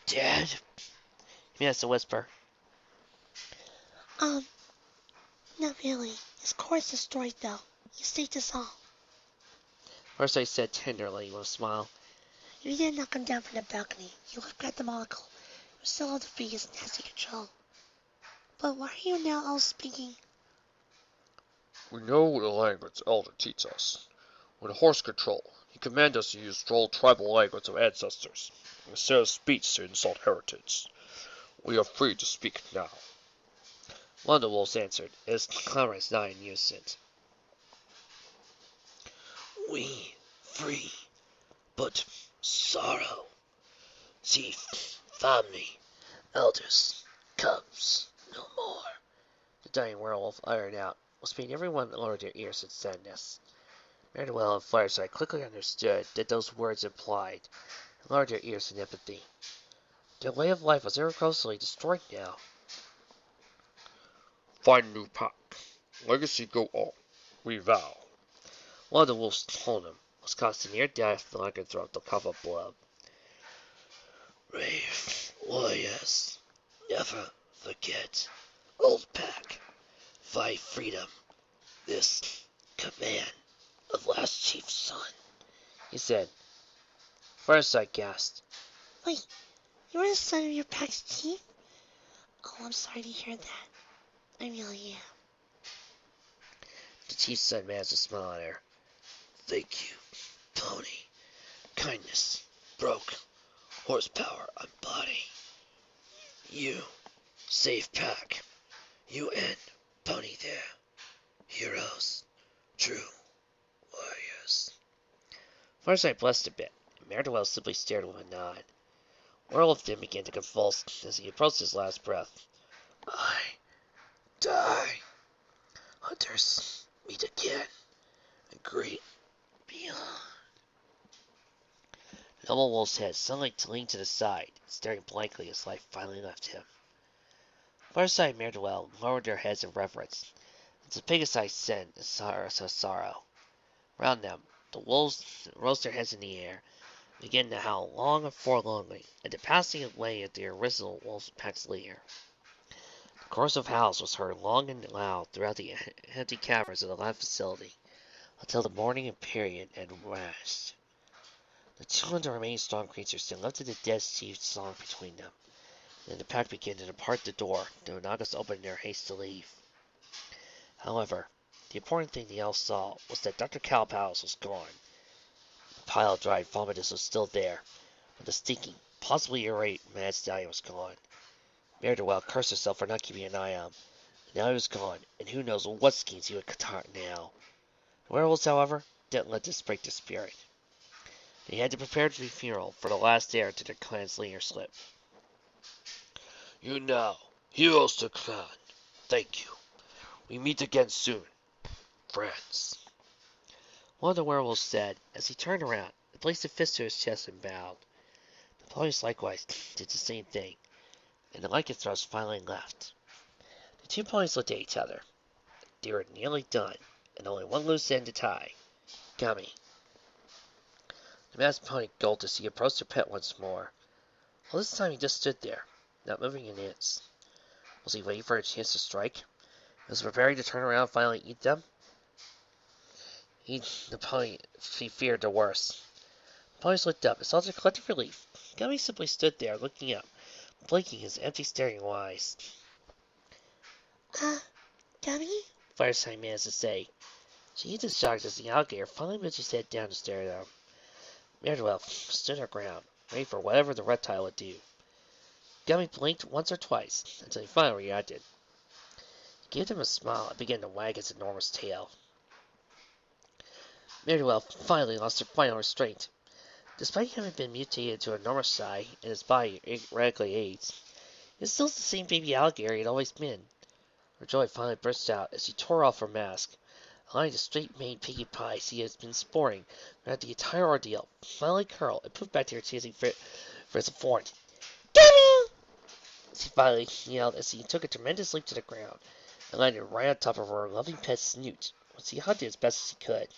A: dead? He managed to whisper.
B: Not really. His core is destroyed, though. He saved us all.
A: Fluttershy said tenderly with a smile.
B: If you didn't knock him down from the balcony, you would have grabbed the molecule. You were still able to free his nasty control. But why are you now all speaking?
C: We know the language Elder teaches us. With horse control, he commanded us to use droll tribal language of ancestors, instead of speech to insult heritage. We are free to speak now.
A: One of the wolves answered, his comrades nodded in unison. We free, but sorrow. Chief, family, elders, cubs, no more. The dying werewolf uttered out, which made everyone lower their ears in sadness. Mare-Do-Well and Fluttershy quickly understood that those words implied, and lowered their ears in empathy. Their way of life was irrecoverably destroyed now.
C: Find a new pack. Legacy go on. We vow.
A: One of the wolves told him, was caused to near death the lycanthrope to cough up blood. Brave warriors, never forget. Old pack, fight freedom. This command of last chief's son, he said. Fireside gasped.
B: Wait, you were the son of your pack's chief? Oh, I'm sorry to hear that. I really am.
A: The chief's son managed to smile at her. Thank you, pony. Kindness, broke, horsepower on body. You, save pack. You and pony there. Heroes, true warriors. Fireside blessed a bit, and Mare-Do-Well simply stared with a nod. Werewolf then began to convulse as he approached his last breath. I die. Hunters meet again. And great beyond. The noble wolf's head suddenly leaned to the side, staring blankly as life finally left him. Fireside and Mare-Do-Well lowered their heads in reverence, and the biggest eyes said in sorrow. Round them, the wolves rose their heads in the air, and began to howl long and forlornly at the passing away of the original wolf pack's leader. The chorus of howls was heard long and loud throughout the empty caverns of the lab facility, until the mourning period had vanished. The 200 remaining strong creatures then lifted the dead chief's song between them, and then the pack began to depart the door, the Nagas opened their haste to leave. However, the important thing they all saw was that Dr. Cowpow's was gone. The pile of dried vomitus was still there, but the stinking, possibly irate mad stallion was gone. Mare-Do-Well cursed herself for not keeping an eye on him. Now he was gone, and who knows what schemes he would concocted now. The werewolves, however, didn't let this break their spirit. They had to prepare the funeral for the last heir to their clan's leader slip. You now, heroes to clan, thank you. We meet again soon, friends. One of the werewolves said, as he turned around and placed a fist to his chest and bowed. The ponies likewise did the same thing, and the lycanthropes finally left. The two ponies looked at each other. They were nearly done, and only one loose end to tie. Gummy. The masked pony gulped as he approached her pet once more. All this time he just stood there, not moving an inch. Was he waiting for a chance to strike? Was he preparing to turn around and finally eat them? The pony feared the worst. The ponies looked up and saw their collective relief. Gummy simply stood there, looking up, blinking his empty, staring eyes.
B: Gummy?
A: Fireside managed to say. She was shocked as the alligator finally moved his head down to stare at them. Mare-Do-Well stood her ground, ready for whatever the reptile would do. Gummy blinked once or twice, until he finally reacted. He gave them a smile and began to wag his enormous tail. Mare-Do-Well finally lost her final restraint. Despite having been mutated to an enormous size and his body radically aged, he was still the same baby alligator he had always been. Her joy finally burst out as she tore off her mask, allowing the straight-maned Pinkie Pie she had been sporting throughout the entire ordeal finally curl and poof back to her chasing Frizz of Thorn.
B: Gummy!
A: She finally yelled as he took a tremendous leap to the ground and landed right on top of her loving pet's snoot, which he hugged as best as he could.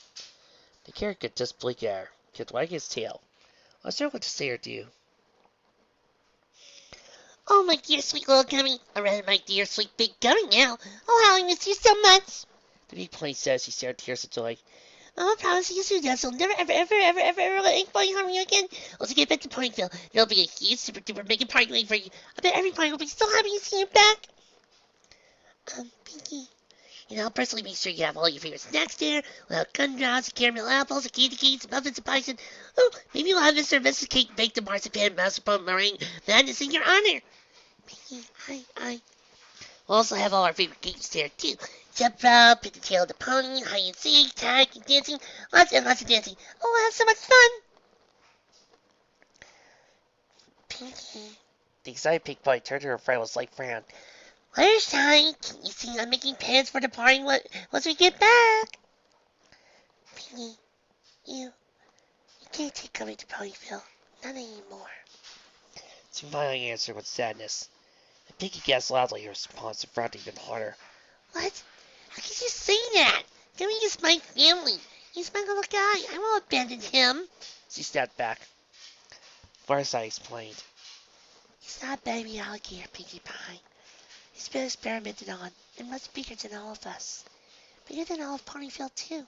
A: The carrot could just blink at her, kept wagging his tail. I was sure what to say or do.
B: Oh, my dear sweet little Gummy. Or rather, my dear sweet big Gummy now. Oh, how I miss you so much.
A: The big pony said as she shared tears of joy.
B: Mama promises you soon, I'll never, ever let anybody harm you again. Once you get back to Ponyville, there'll be a huge, super duper mega party waiting for you. I bet every pony will be so happy to see you back. Pinkie, I'll personally make sure you have all your favorite snacks there. We'll have gumdrops, caramel apples, and candy canes, muffins, and pies, and maybe we'll have Mr. and Mrs. Cake bake the marzipan, mascarpone, meringue, madness in your honor. Pinkie, We'll also have all our favorite games there, too. Jump rope, pick the tail of the pony, hide and seek, tag, and dancing. Lots and lots of dancing. Oh, we'll have so much fun. Pinkie.
A: The excited pink pony turned to her friend with a slight frown.
B: Where's Shine? Can you see I'm making plans for the party once we get back? Pinkie, you can't take Gummy to Ponyville. Not anymore.
A: She finally answered with sadness. And Pinkie gasped loudly her response and frowned even harder.
B: What? How can you say that? Gummy is my family. He's my little guy. I won't abandon him.
A: She stepped back. Fireside explained.
B: He's not a baby alligator, Pinkie Pie. He's been experimented on, and much bigger than all of us. Bigger than all of Ponyville, too.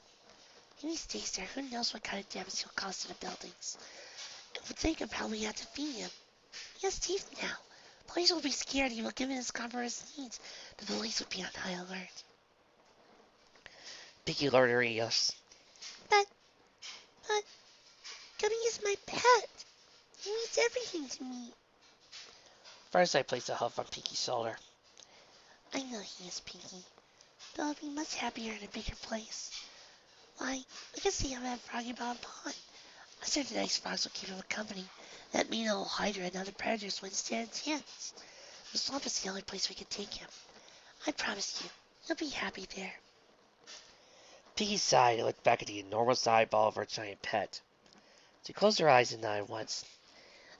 B: If he stays there, who knows what kind of damage he'll cause to the buildings. And we'll think of how we have to feed him. He has teeth now. Police will be scared he will give in his comfort his needs. The police would be on high alert.
A: Pinkie lowered her ears.
B: But, Gummy is my pet. He means everything to me.
A: Fireside placed a huff on Pinkie's shoulder.
B: I know he is, Pinkie. But I'll be much happier in a bigger place. Why, I can see him at Froggy Bottom Pond. I'm certain the nice frogs will keep him company. That mean old Hydra and other predators wouldn't stand a chance. The swamp is the only place we can take him. I promise you, he'll be happy there.
A: Pinkie sighed and looked back at the enormous eyeball of her giant pet. She closed her eyes and nodded once.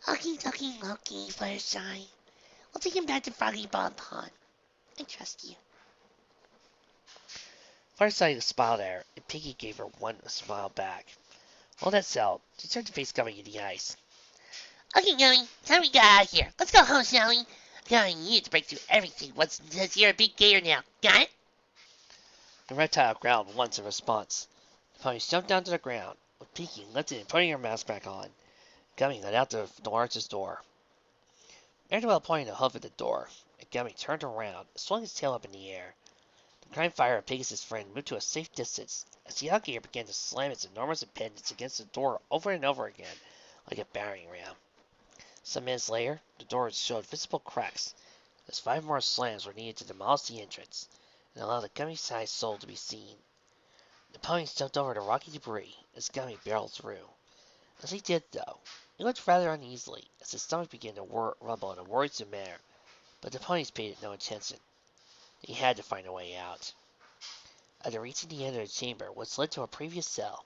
B: Okie dokie Loki, Fluttershy. We'll take him back to Froggy Bottom Pond. I trust you.
A: Fireside smiled at her, and Pinkie gave her one smile back. While that settled, she turned to face Gummy in the eyes.
B: Okay, Gummy, time we get out of here. Let's go home, shall we? I'm counting on you to break through everything once since you're a big gator now. Got it?
A: The reptile growled once in response. The ponies jumped down to the ground, with Pinkie lifted and putting her mask back on. Gummy led out the largest door. Mare-Do-Well pointed a hoof at the door, and Gummy turned around and swung his tail up in the air. The crime fire of Pegasus' friend moved to a safe distance as the alligator began to slam its enormous appendage against the door over and over again, like a battering ram. Some minutes later, the door showed visible cracks, as 5 more slams were needed to demolish the entrance and allow the gummy-sized soul to be seen. The ponies jumped over the rocky debris as Gummy barreled through. As he did, though, he looked rather uneasily as his stomach began to rumble in a worrisome manner, but the ponies paid it no attention. He had to find a way out. After reaching the end of the chamber, which led to a previous cell,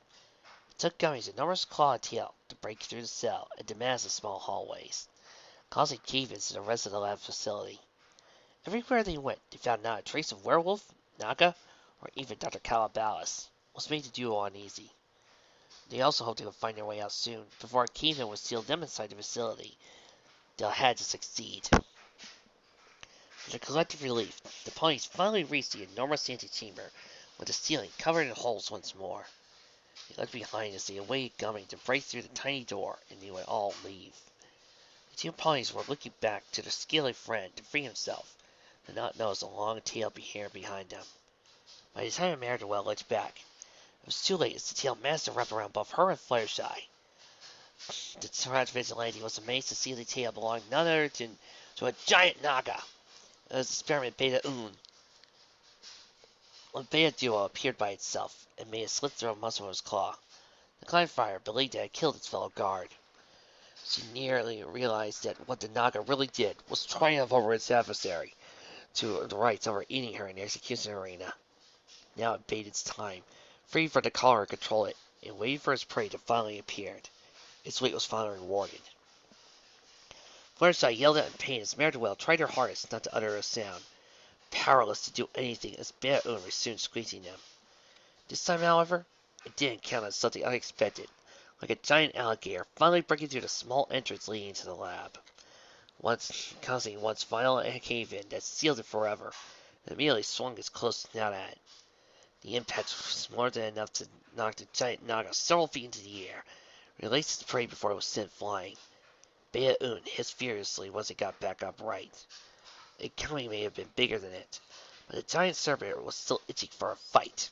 A: it took Gummy's enormous clawed tail to break through the cell and demask the small hallways, causing cave-ins to the rest of the lab facility. Everywhere they went, they found not a trace of werewolf, naga, or even Dr. Calabalis, was made the duo uneasy. They also hoped they would find their way out soon, before a caveman would seal them inside the facility. They had to succeed. To their collective relief, the ponies finally reached the enormous antechamber, with the ceiling covered in holes once more. They looked behind as they awaited Gummy to break through the tiny door, and they would all leave. The two ponies were looking back to their scaly friend to free himself, but not notice a long tail behind them. By the time Mare-Do-Well looked back, it was too late as the tail managed to wrap around both her and Fluttershy. The trapped vigilante was amazed to see the tail belong none other than to a giant naga. It was experiment Beta Un. When Beta Duo appeared by itself and made a slit through a muscle of his claw, the climb fire believed that it had killed its fellow guard. She nearly realized that what the naga really did was triumph over its adversary to the rights over eating her in the execution arena. Now it bade its time, free for the collar to control it, and waiting for its prey to finally appear. Its wait was finally rewarded. Fluttershy yelled out in pain as Mare-Do-Well tried her hardest not to utter a sound, powerless to do anything as Beta Un was soon squeezing them. This time, however, it didn't count on something unexpected, like a giant alligator finally breaking through the small entrance leading to the lab, causing once violent cave-in that sealed it forever, and immediately swung its close snout at it. The impact was more than enough to knock the giant naga several feet into the air, released its prey before it was sent flying. Beta Un hissed furiously once it got back upright. The Gummy may have been bigger than it, but the giant serpent was still itching for a fight.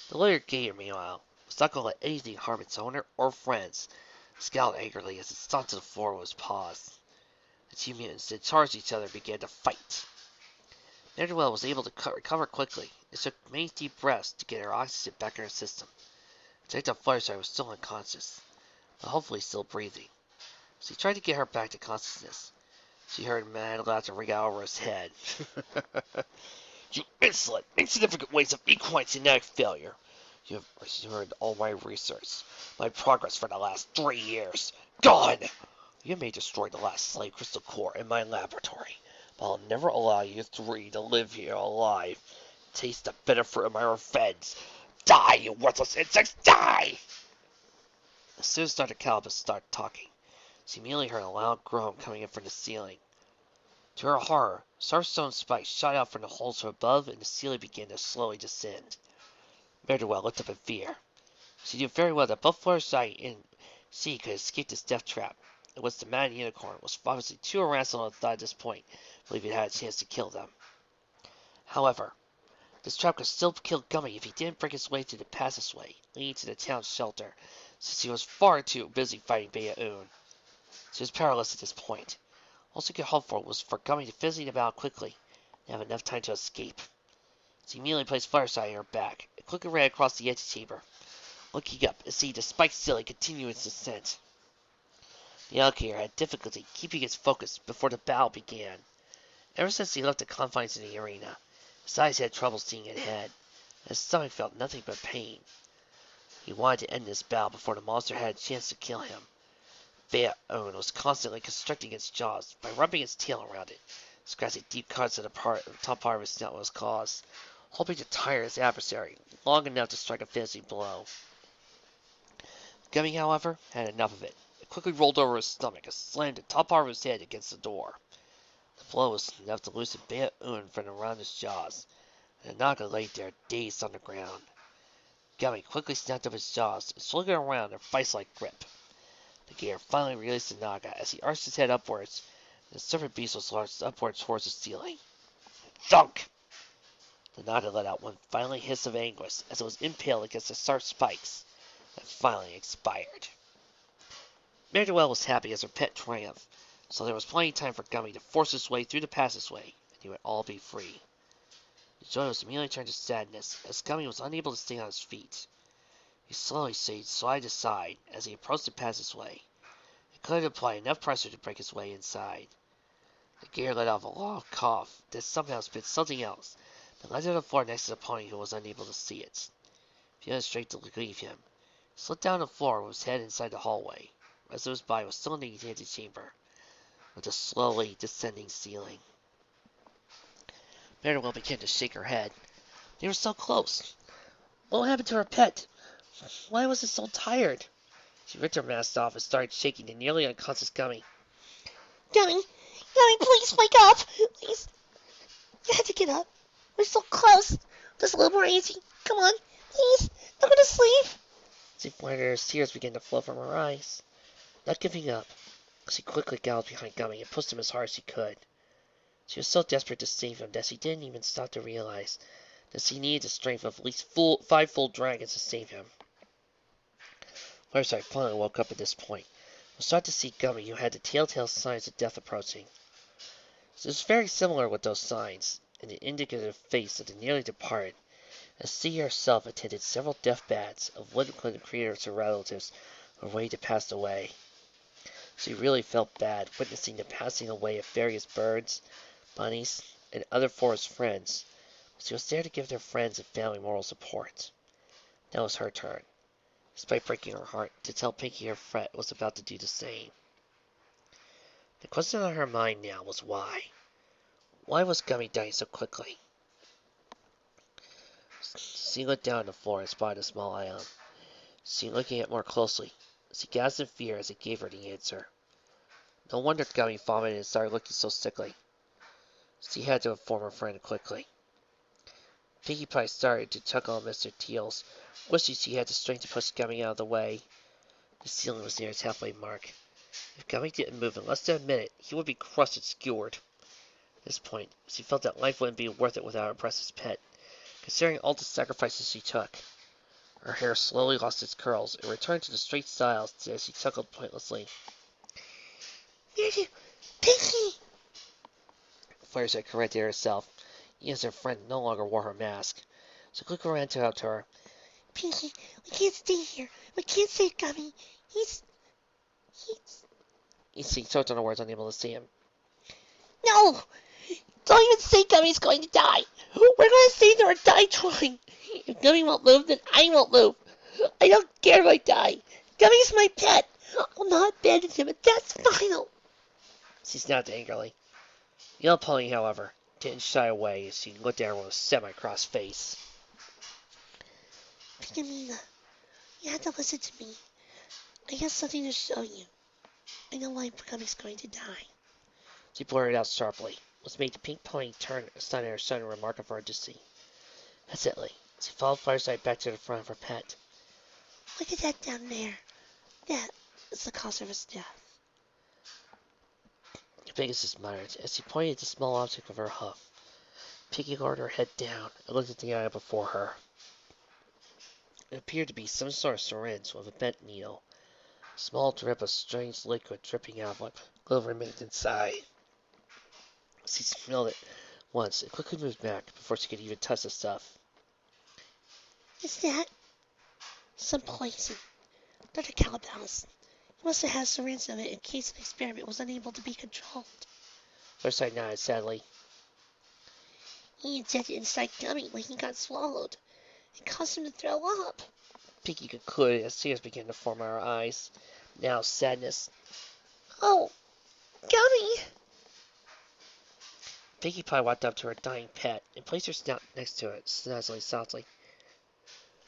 A: The lawyer Gator, meanwhile, was not going to let anything harm its owner or friends, scowled angrily as it stomped to the floor with its paws. The two mutants that charged each other began to fight. Mare-Do-Well was able to recover quickly. It took many deep breaths to get her oxygen back in her system. Detective Fluttershy was still unconscious, but hopefully still breathing. As he tried to get her back to consciousness, she heard mad laughter ring out over his head. You insolent, insignificant waste of equine genetic failure. You have ruined all my research, my progress for the last 3 years. Gone! You may destroy the last slave crystal core in my laboratory, but I'll never allow you three to live here alive. Taste the bitter fruit of my revenge. Die, you worthless insects, die! As soon as Dr. Calabas started talking, she immediately heard a loud groan coming in from the ceiling. To her horror, starstone spikes shot out from the holes from above, and the ceiling began to slowly descend. Mare-Do-Well looked up in fear. She knew very well that both Fluttershy and she could escape this death trap, and was the mad unicorn was obviously too irrational at this point to believe it had a chance to kill them. However, this trap could still kill Gummy if he didn't break his way through the passageway leading to the town's shelter, since he was far too busy fighting Beta Un. She was powerless at this point. All she could hope for was for Gummy to fizzle about quickly and have enough time to escape. She immediately placed Fluttershy on her back and quickly ran across the antechamber, looking up to see the spiked ceiling continue its descent. The alligator had difficulty keeping its focus before the battle began. Ever since he left the confines of the arena, his eyes had trouble seeing ahead, and his stomach felt nothing but pain. He wanted to end this battle before the monster had a chance to kill him. Beta Un was constantly constricting its jaws by rubbing its tail around it, scratching deep cuts at the top part of his snout with his claws, hoping to tire his adversary long enough to strike a finishing blow. Gummy, however, had enough of it. It quickly rolled over his stomach and slammed the top part of his head against the door. The blow was enough to loosen Beta Un from around his jaws, and the naga lay there dazed on the ground. Gummy quickly snapped up his jaws and swung it around in a vice-like grip. The gator finally released the naga as he arched his head upwards, and the serpent beast was launched upwards towards the ceiling. Thunk! The naga let out one final hiss of anguish as it was impaled against the sharp spikes, and finally expired. Mare-Do-Well was happy as her pet triumphed, so there was plenty of time for Gummy to force his way through the passageway, and he would all be free. The joy was immediately turned to sadness, as Gummy was unable to stay on his feet. He slowly swayed side to side as he approached the passageway, and couldn't apply enough pressure to break his way inside. The gator let off a long cough that somehow spit something else, then landed on the floor next to the pony who was unable to see it. Feeling straight to leave him, he slid down the floor with his head inside the hallway. The rest of his body was still in the antechamber, with the slowly descending ceiling. Mare-Do-Well began to shake her head, They were so close. What happened to her pet? Why was it so tired? She ripped her mask off and started shaking the nearly unconscious Gummy.
B: Gummy, please wake up. Please. You have to get up. We're so close. Just a little more easy. Come on. Please. I'm going to sleep.
A: She pointed her as tears began to flow from her eyes. Not giving up, she quickly galloped behind Gummy and pushed him as hard as she could. She was so desperate to save him that she didn't even stop to realize that she needed the strength of at least 5 full dragons to save him. Fireside finally woke up at this point. We started to see Gummy, who had the telltale signs of death approaching. It was very similar with those signs, and the indicative face of the nearly departed, as she herself attended several deathbeds of wood-clan creators or relatives who were ready to pass away. She really felt bad witnessing the passing away of various birds, bunnies, and other forest friends, but she was there to give their friends and family moral support. Now it was her turn, despite breaking her heart, to tell Pinkie her friend was about to do the same. The question on her mind now was why. Why was Gummy dying so quickly? She looked down at the floor and spotted a small island. She looking at it more closely. She gasped in fear as it gave her the answer. No wonder Gummy vomited and started looking so sickly. She had to inform her friend quickly. Pinkie Pie started to tug on Mr. Teal's, wishing she had the strength to push Gummy out of the way. The ceiling was near its halfway mark. If Gummy didn't move in less than a minute, he would be crushed and skewered. At this point, she felt that life wouldn't be worth it without her precious pet, considering all the sacrifices she took. Her hair slowly lost its curls and returned to the straight styles as she chuckled pointlessly.
B: Pinkie!
A: Fireside corrected herself, even as her friend no longer wore her mask. She quickly ran out to her.
B: Pinkie, we can't stay here. We can't save Gummy. He's...
A: She choked on the words, unable to see him.
B: No! Don't even say Gummy's going to die. We're going to save her or die trying. If Gummy won't move, then I won't move. I don't care if I die. Gummy's my pet. I'll not abandon him, and that's final.
A: She snapped angrily. The yellow pony, however, didn't shy away as she looked at her with a semi-cross face.
B: Pinkamena, you have to listen to me. I have something to show you. I know why Gummy's going to die.
A: She blurted out sharply, which made the pink pony turn and stun at her son in remark of urgency. Hesitantly, she followed Fireside back to the front of her pet.
B: Look at that down there. That is the cause of his death.
A: Pegasus muttered as she pointed at the small object of her hoof. Pinkie lowered her head down and looked at the eye before her. It appeared to be some sort of syringe with a bent needle. A small drip of strange liquid dripping out of what little remained inside. She smelled it once and quickly moved back before she could even touch the stuff.
B: Is that some poison? Dr. Calabasas. He must have had a syringe of it in case an experiment was unable to be controlled.
A: Fireside nodded sadly.
B: He injected it inside Gummy when he got swallowed. It caused him to throw up.
A: Pinkie concluded as tears began to form in her eyes. Now sadness.
B: Oh, Gummy!
A: Pinkie Pie walked up to her dying pet and placed her snout next to it, snuggling softly.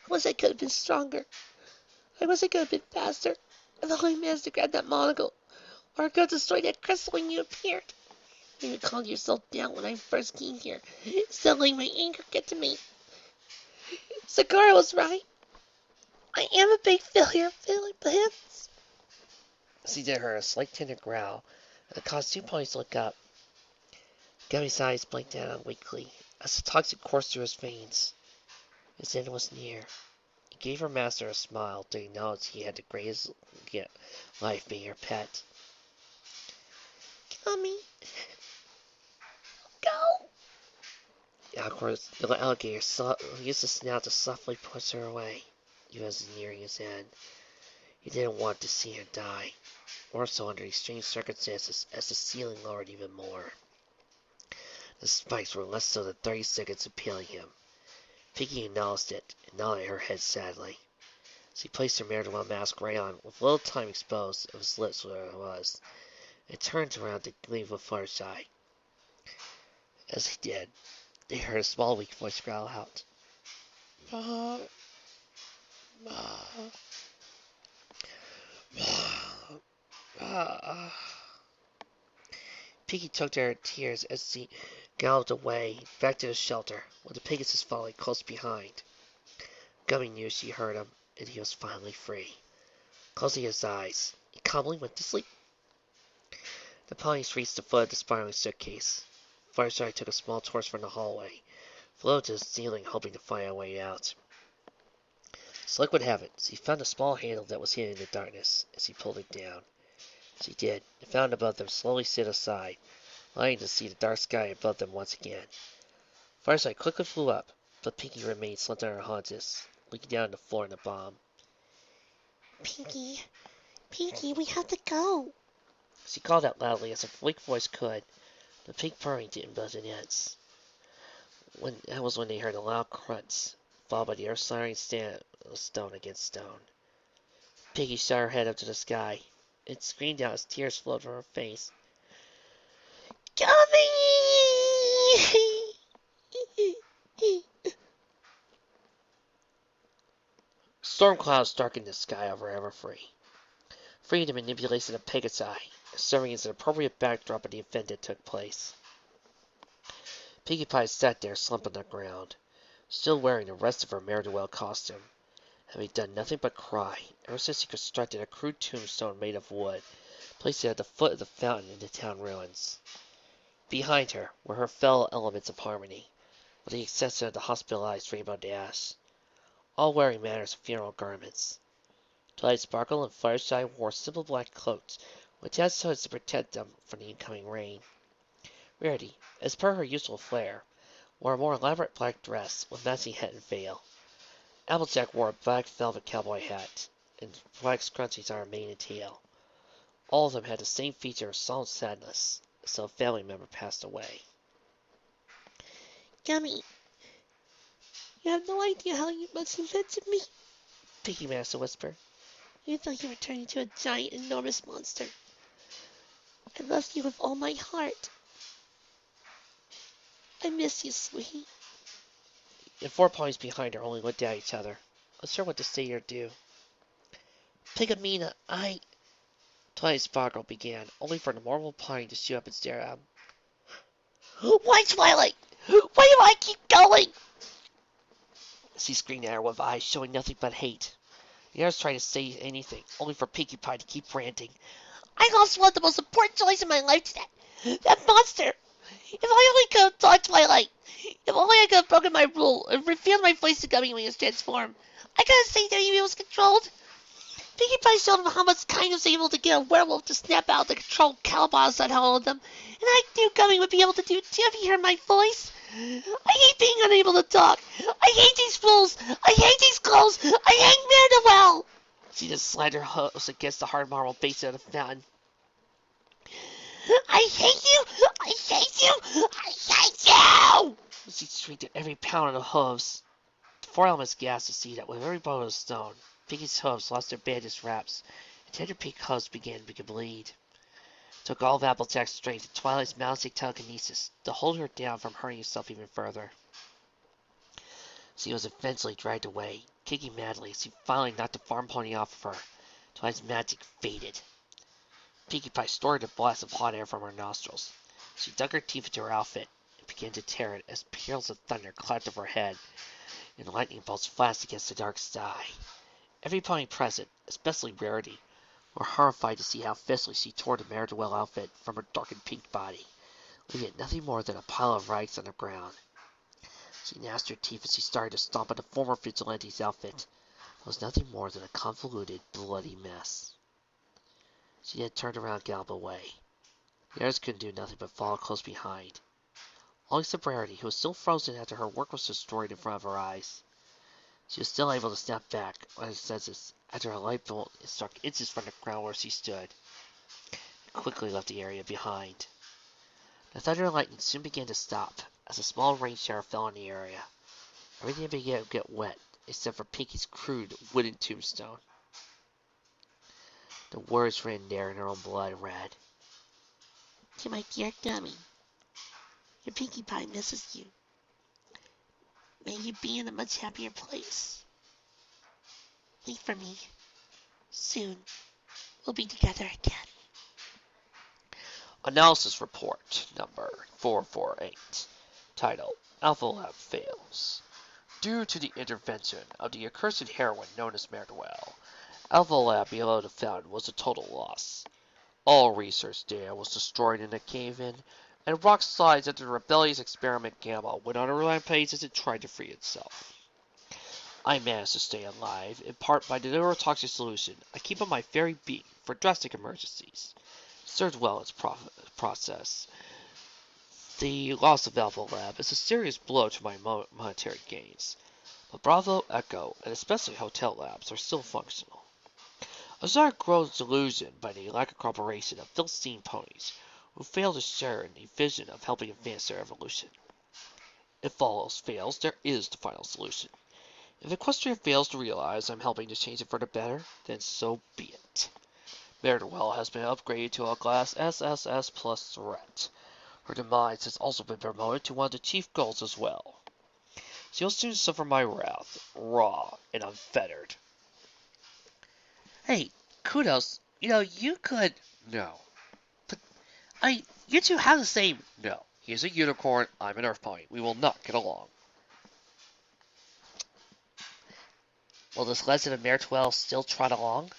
B: I wish I could have been stronger. I wish I could have been faster. If only I managed to grab that monocle. Or I could have destroyed that crystal when you appeared. You even calmed yourself down when I first came here, instead of letting my anger get to me. Sakura was right. I am a big failure, but
A: She did her a slight tender growl, and it caused 2 ponies to look up. Gummy's eyes blinked out weakly as the toxic coursed through his veins. His end was near. He gave her master a smile to acknowledge he had the greatest life being her pet.
B: Gummy, go!
A: The alligator used his snout to softly push her away, even as he was nearing his end. He didn't want to see her die, more so under these strange circumstances as the ceiling lowered even more. The spikes were less so than 30 seconds impaling him. Pinkie acknowledged it and nodded her head sadly. She placed her Mare-Do-Well mask right on, with little time exposed of his lips where it was, and turned around to leave with Fireside. As he did, they heard a small weak voice growl out. Ma, ma, ma. Pinkie choked her tears as she galloped away, back to the shelter, with the Pegasus following close behind. Gummy knew she heard him, and he was finally free. Closing his eyes, he calmly went to sleep. The ponies reached the foot of the spiraling staircase. Fireside took a small torch from the hallway, flew up to the ceiling, hoping to find a way out. As luck would have it, she found a small handle that was hidden in the darkness as he pulled it down. As he did, and found above them slowly sit aside, allowing to see the dark sky above them once again. Fireside quickly flew up, but Pinkie remained slumped on her haunches, looking down on the floor in the bomb.
B: Pinkie, Pinkie, we have to go.
A: She called out loudly as a weak voice could. The pink purring didn't budge an inch. That was when they heard a loud crunch, followed by the earth-shattering stand of stone against stone. Pinkie shot her head up to the sky, and screamed out as tears flowed from her face.
B: Gummy!
A: Storm clouds darkened the sky over Everfree, freeing the manipulation of Pegasi, serving as an appropriate backdrop of the event that took place. Pinkie Pie sat there slumped on the ground, still wearing the rest of her Mare-Do-Well costume, having done nothing but cry ever since he constructed a crude tombstone made of wood, placed it at the foot of the fountain in the town ruins. Behind her were her fellow elements of harmony, with the exception of the hospitalized Rainbow Dash, all wearing manners of funeral garments. Twilight Sparkle and Fireside wore simple black cloaks with attached hoods to protect them from the incoming rain. Rarity, as per her usual flair, wore a more elaborate black dress with matching hat and veil. Applejack wore a black velvet cowboy hat, and black scrunchies on her mane and tail. All of them had the same feature of solemn sadness, as though a family member passed away.
B: Gummy, you have no idea how much you meant to me.
A: Pinkie managed to whisper.
B: I thought you were turning into a giant, enormous monster. I love you with all my heart. I miss you, sweetie.
A: The 4 ponies behind her only looked at each other, unsure what to say or do. Pigamina, Twilight Sparkle began, only for the marble pony to shoot up and stare at him.
B: Why, Twilight? Why do I keep going?
A: She screamed at her with eyes showing nothing but hate. The others tried to say anything, only for Pinkie Pie to keep ranting.
B: I lost one of the most important joys in my life to that monster. If I only could have talked, Twilight. If only I could have broken my rule and revealed my voice to Gummy when he was transformed. I could have saved him if he was controlled. Pinkie Pie showed him how much Kind was able to get a werewolf to snap out the control Calabas had held of them. And I knew Gummy would be able to do it too if he heard my voice. I hate being unable to talk. I hate these rules. I hate these clothes. I hate Mare-Do-Well.
A: She just slammed her hooves against the hard marble base of the fountain.
B: I hate you! I hate you! I hate you!
A: She shrieked at every pound of the hooves. The 4 elements gasped to see that with every blow of the stone, Pinkie's hooves lost their bandaged wraps, and tender pink hooves began to bleed. It took all of Applejack's strength and Twilight's magic telekinesis to hold her down from hurting herself even further. She was eventually dragged away, kicking madly as she finally knocked the farm pony off of her. Twilight's magic faded. Pinkie Pie snorted a blast of hot air from her nostrils. She dug her teeth into her outfit and began to tear it as peals of thunder clapped over her head and lightning bolts flashed against the dark sky. Every pony present, especially Rarity, were horrified to see how viciously she tore the Mare-Do-Well outfit from her darkened pink body, leaving it nothing more than a pile of rags on the ground. She gnashed her teeth as she started to stomp on the former vigilante's outfit. It was nothing more than a convoluted, bloody mess. She then turned around and galloped away. The others couldn't do nothing but follow close behind. Only Rarity, who was still frozen after her work was destroyed in front of her eyes. She was still able to snap back on her senses after a light bolt struck inches from the ground where she stood, and quickly left the area behind. The thunder and lightning soon began to stop as a small rain shower fell on the area. Everything began to get wet except for Pinkie's crude wooden tombstone. The words ran there in her own blood and read,
B: To my dear Gummy, your Pinkie Pie misses you. May you be in a much happier place. Wait for me. Soon, we'll be together again.
A: Analysis Report Number 448. Title: Alpha Lab Fails. Due to the intervention of the accursed heroine known as Mare-Do-Well, Alpha Lab below the fountain was a total loss. All research data was destroyed in a cave-in, and rock slides after the rebellious experiment Gamma went on a rampage as it tried to free itself. I managed to stay alive, in part by the neurotoxic solution I keep on my very beat for drastic emergencies. It served well its process. The loss of Alpha Lab is a serious blow to my monetary gains, but Bravo, Echo, and especially Hotel Labs are still functional. Azar grows delusioned by the lack of cooperation of Philistine ponies, who fail to share in the vision of helping advance their evolution. If all else fails, there is the final solution. If Equestria fails to realize I'm helping to change it for the better, then so be it. Mare-Do-Well has been upgraded to a class SSS plus threat. Her demise has also been promoted to one of the chief goals as well. She'll soon suffer my wrath, raw and unfettered. Hey, kudos. You could. No. But you two have the same. No. He's a unicorn, I'm an earth pony. We will not get along. Will this legend of Mare-Do-Well still trot along?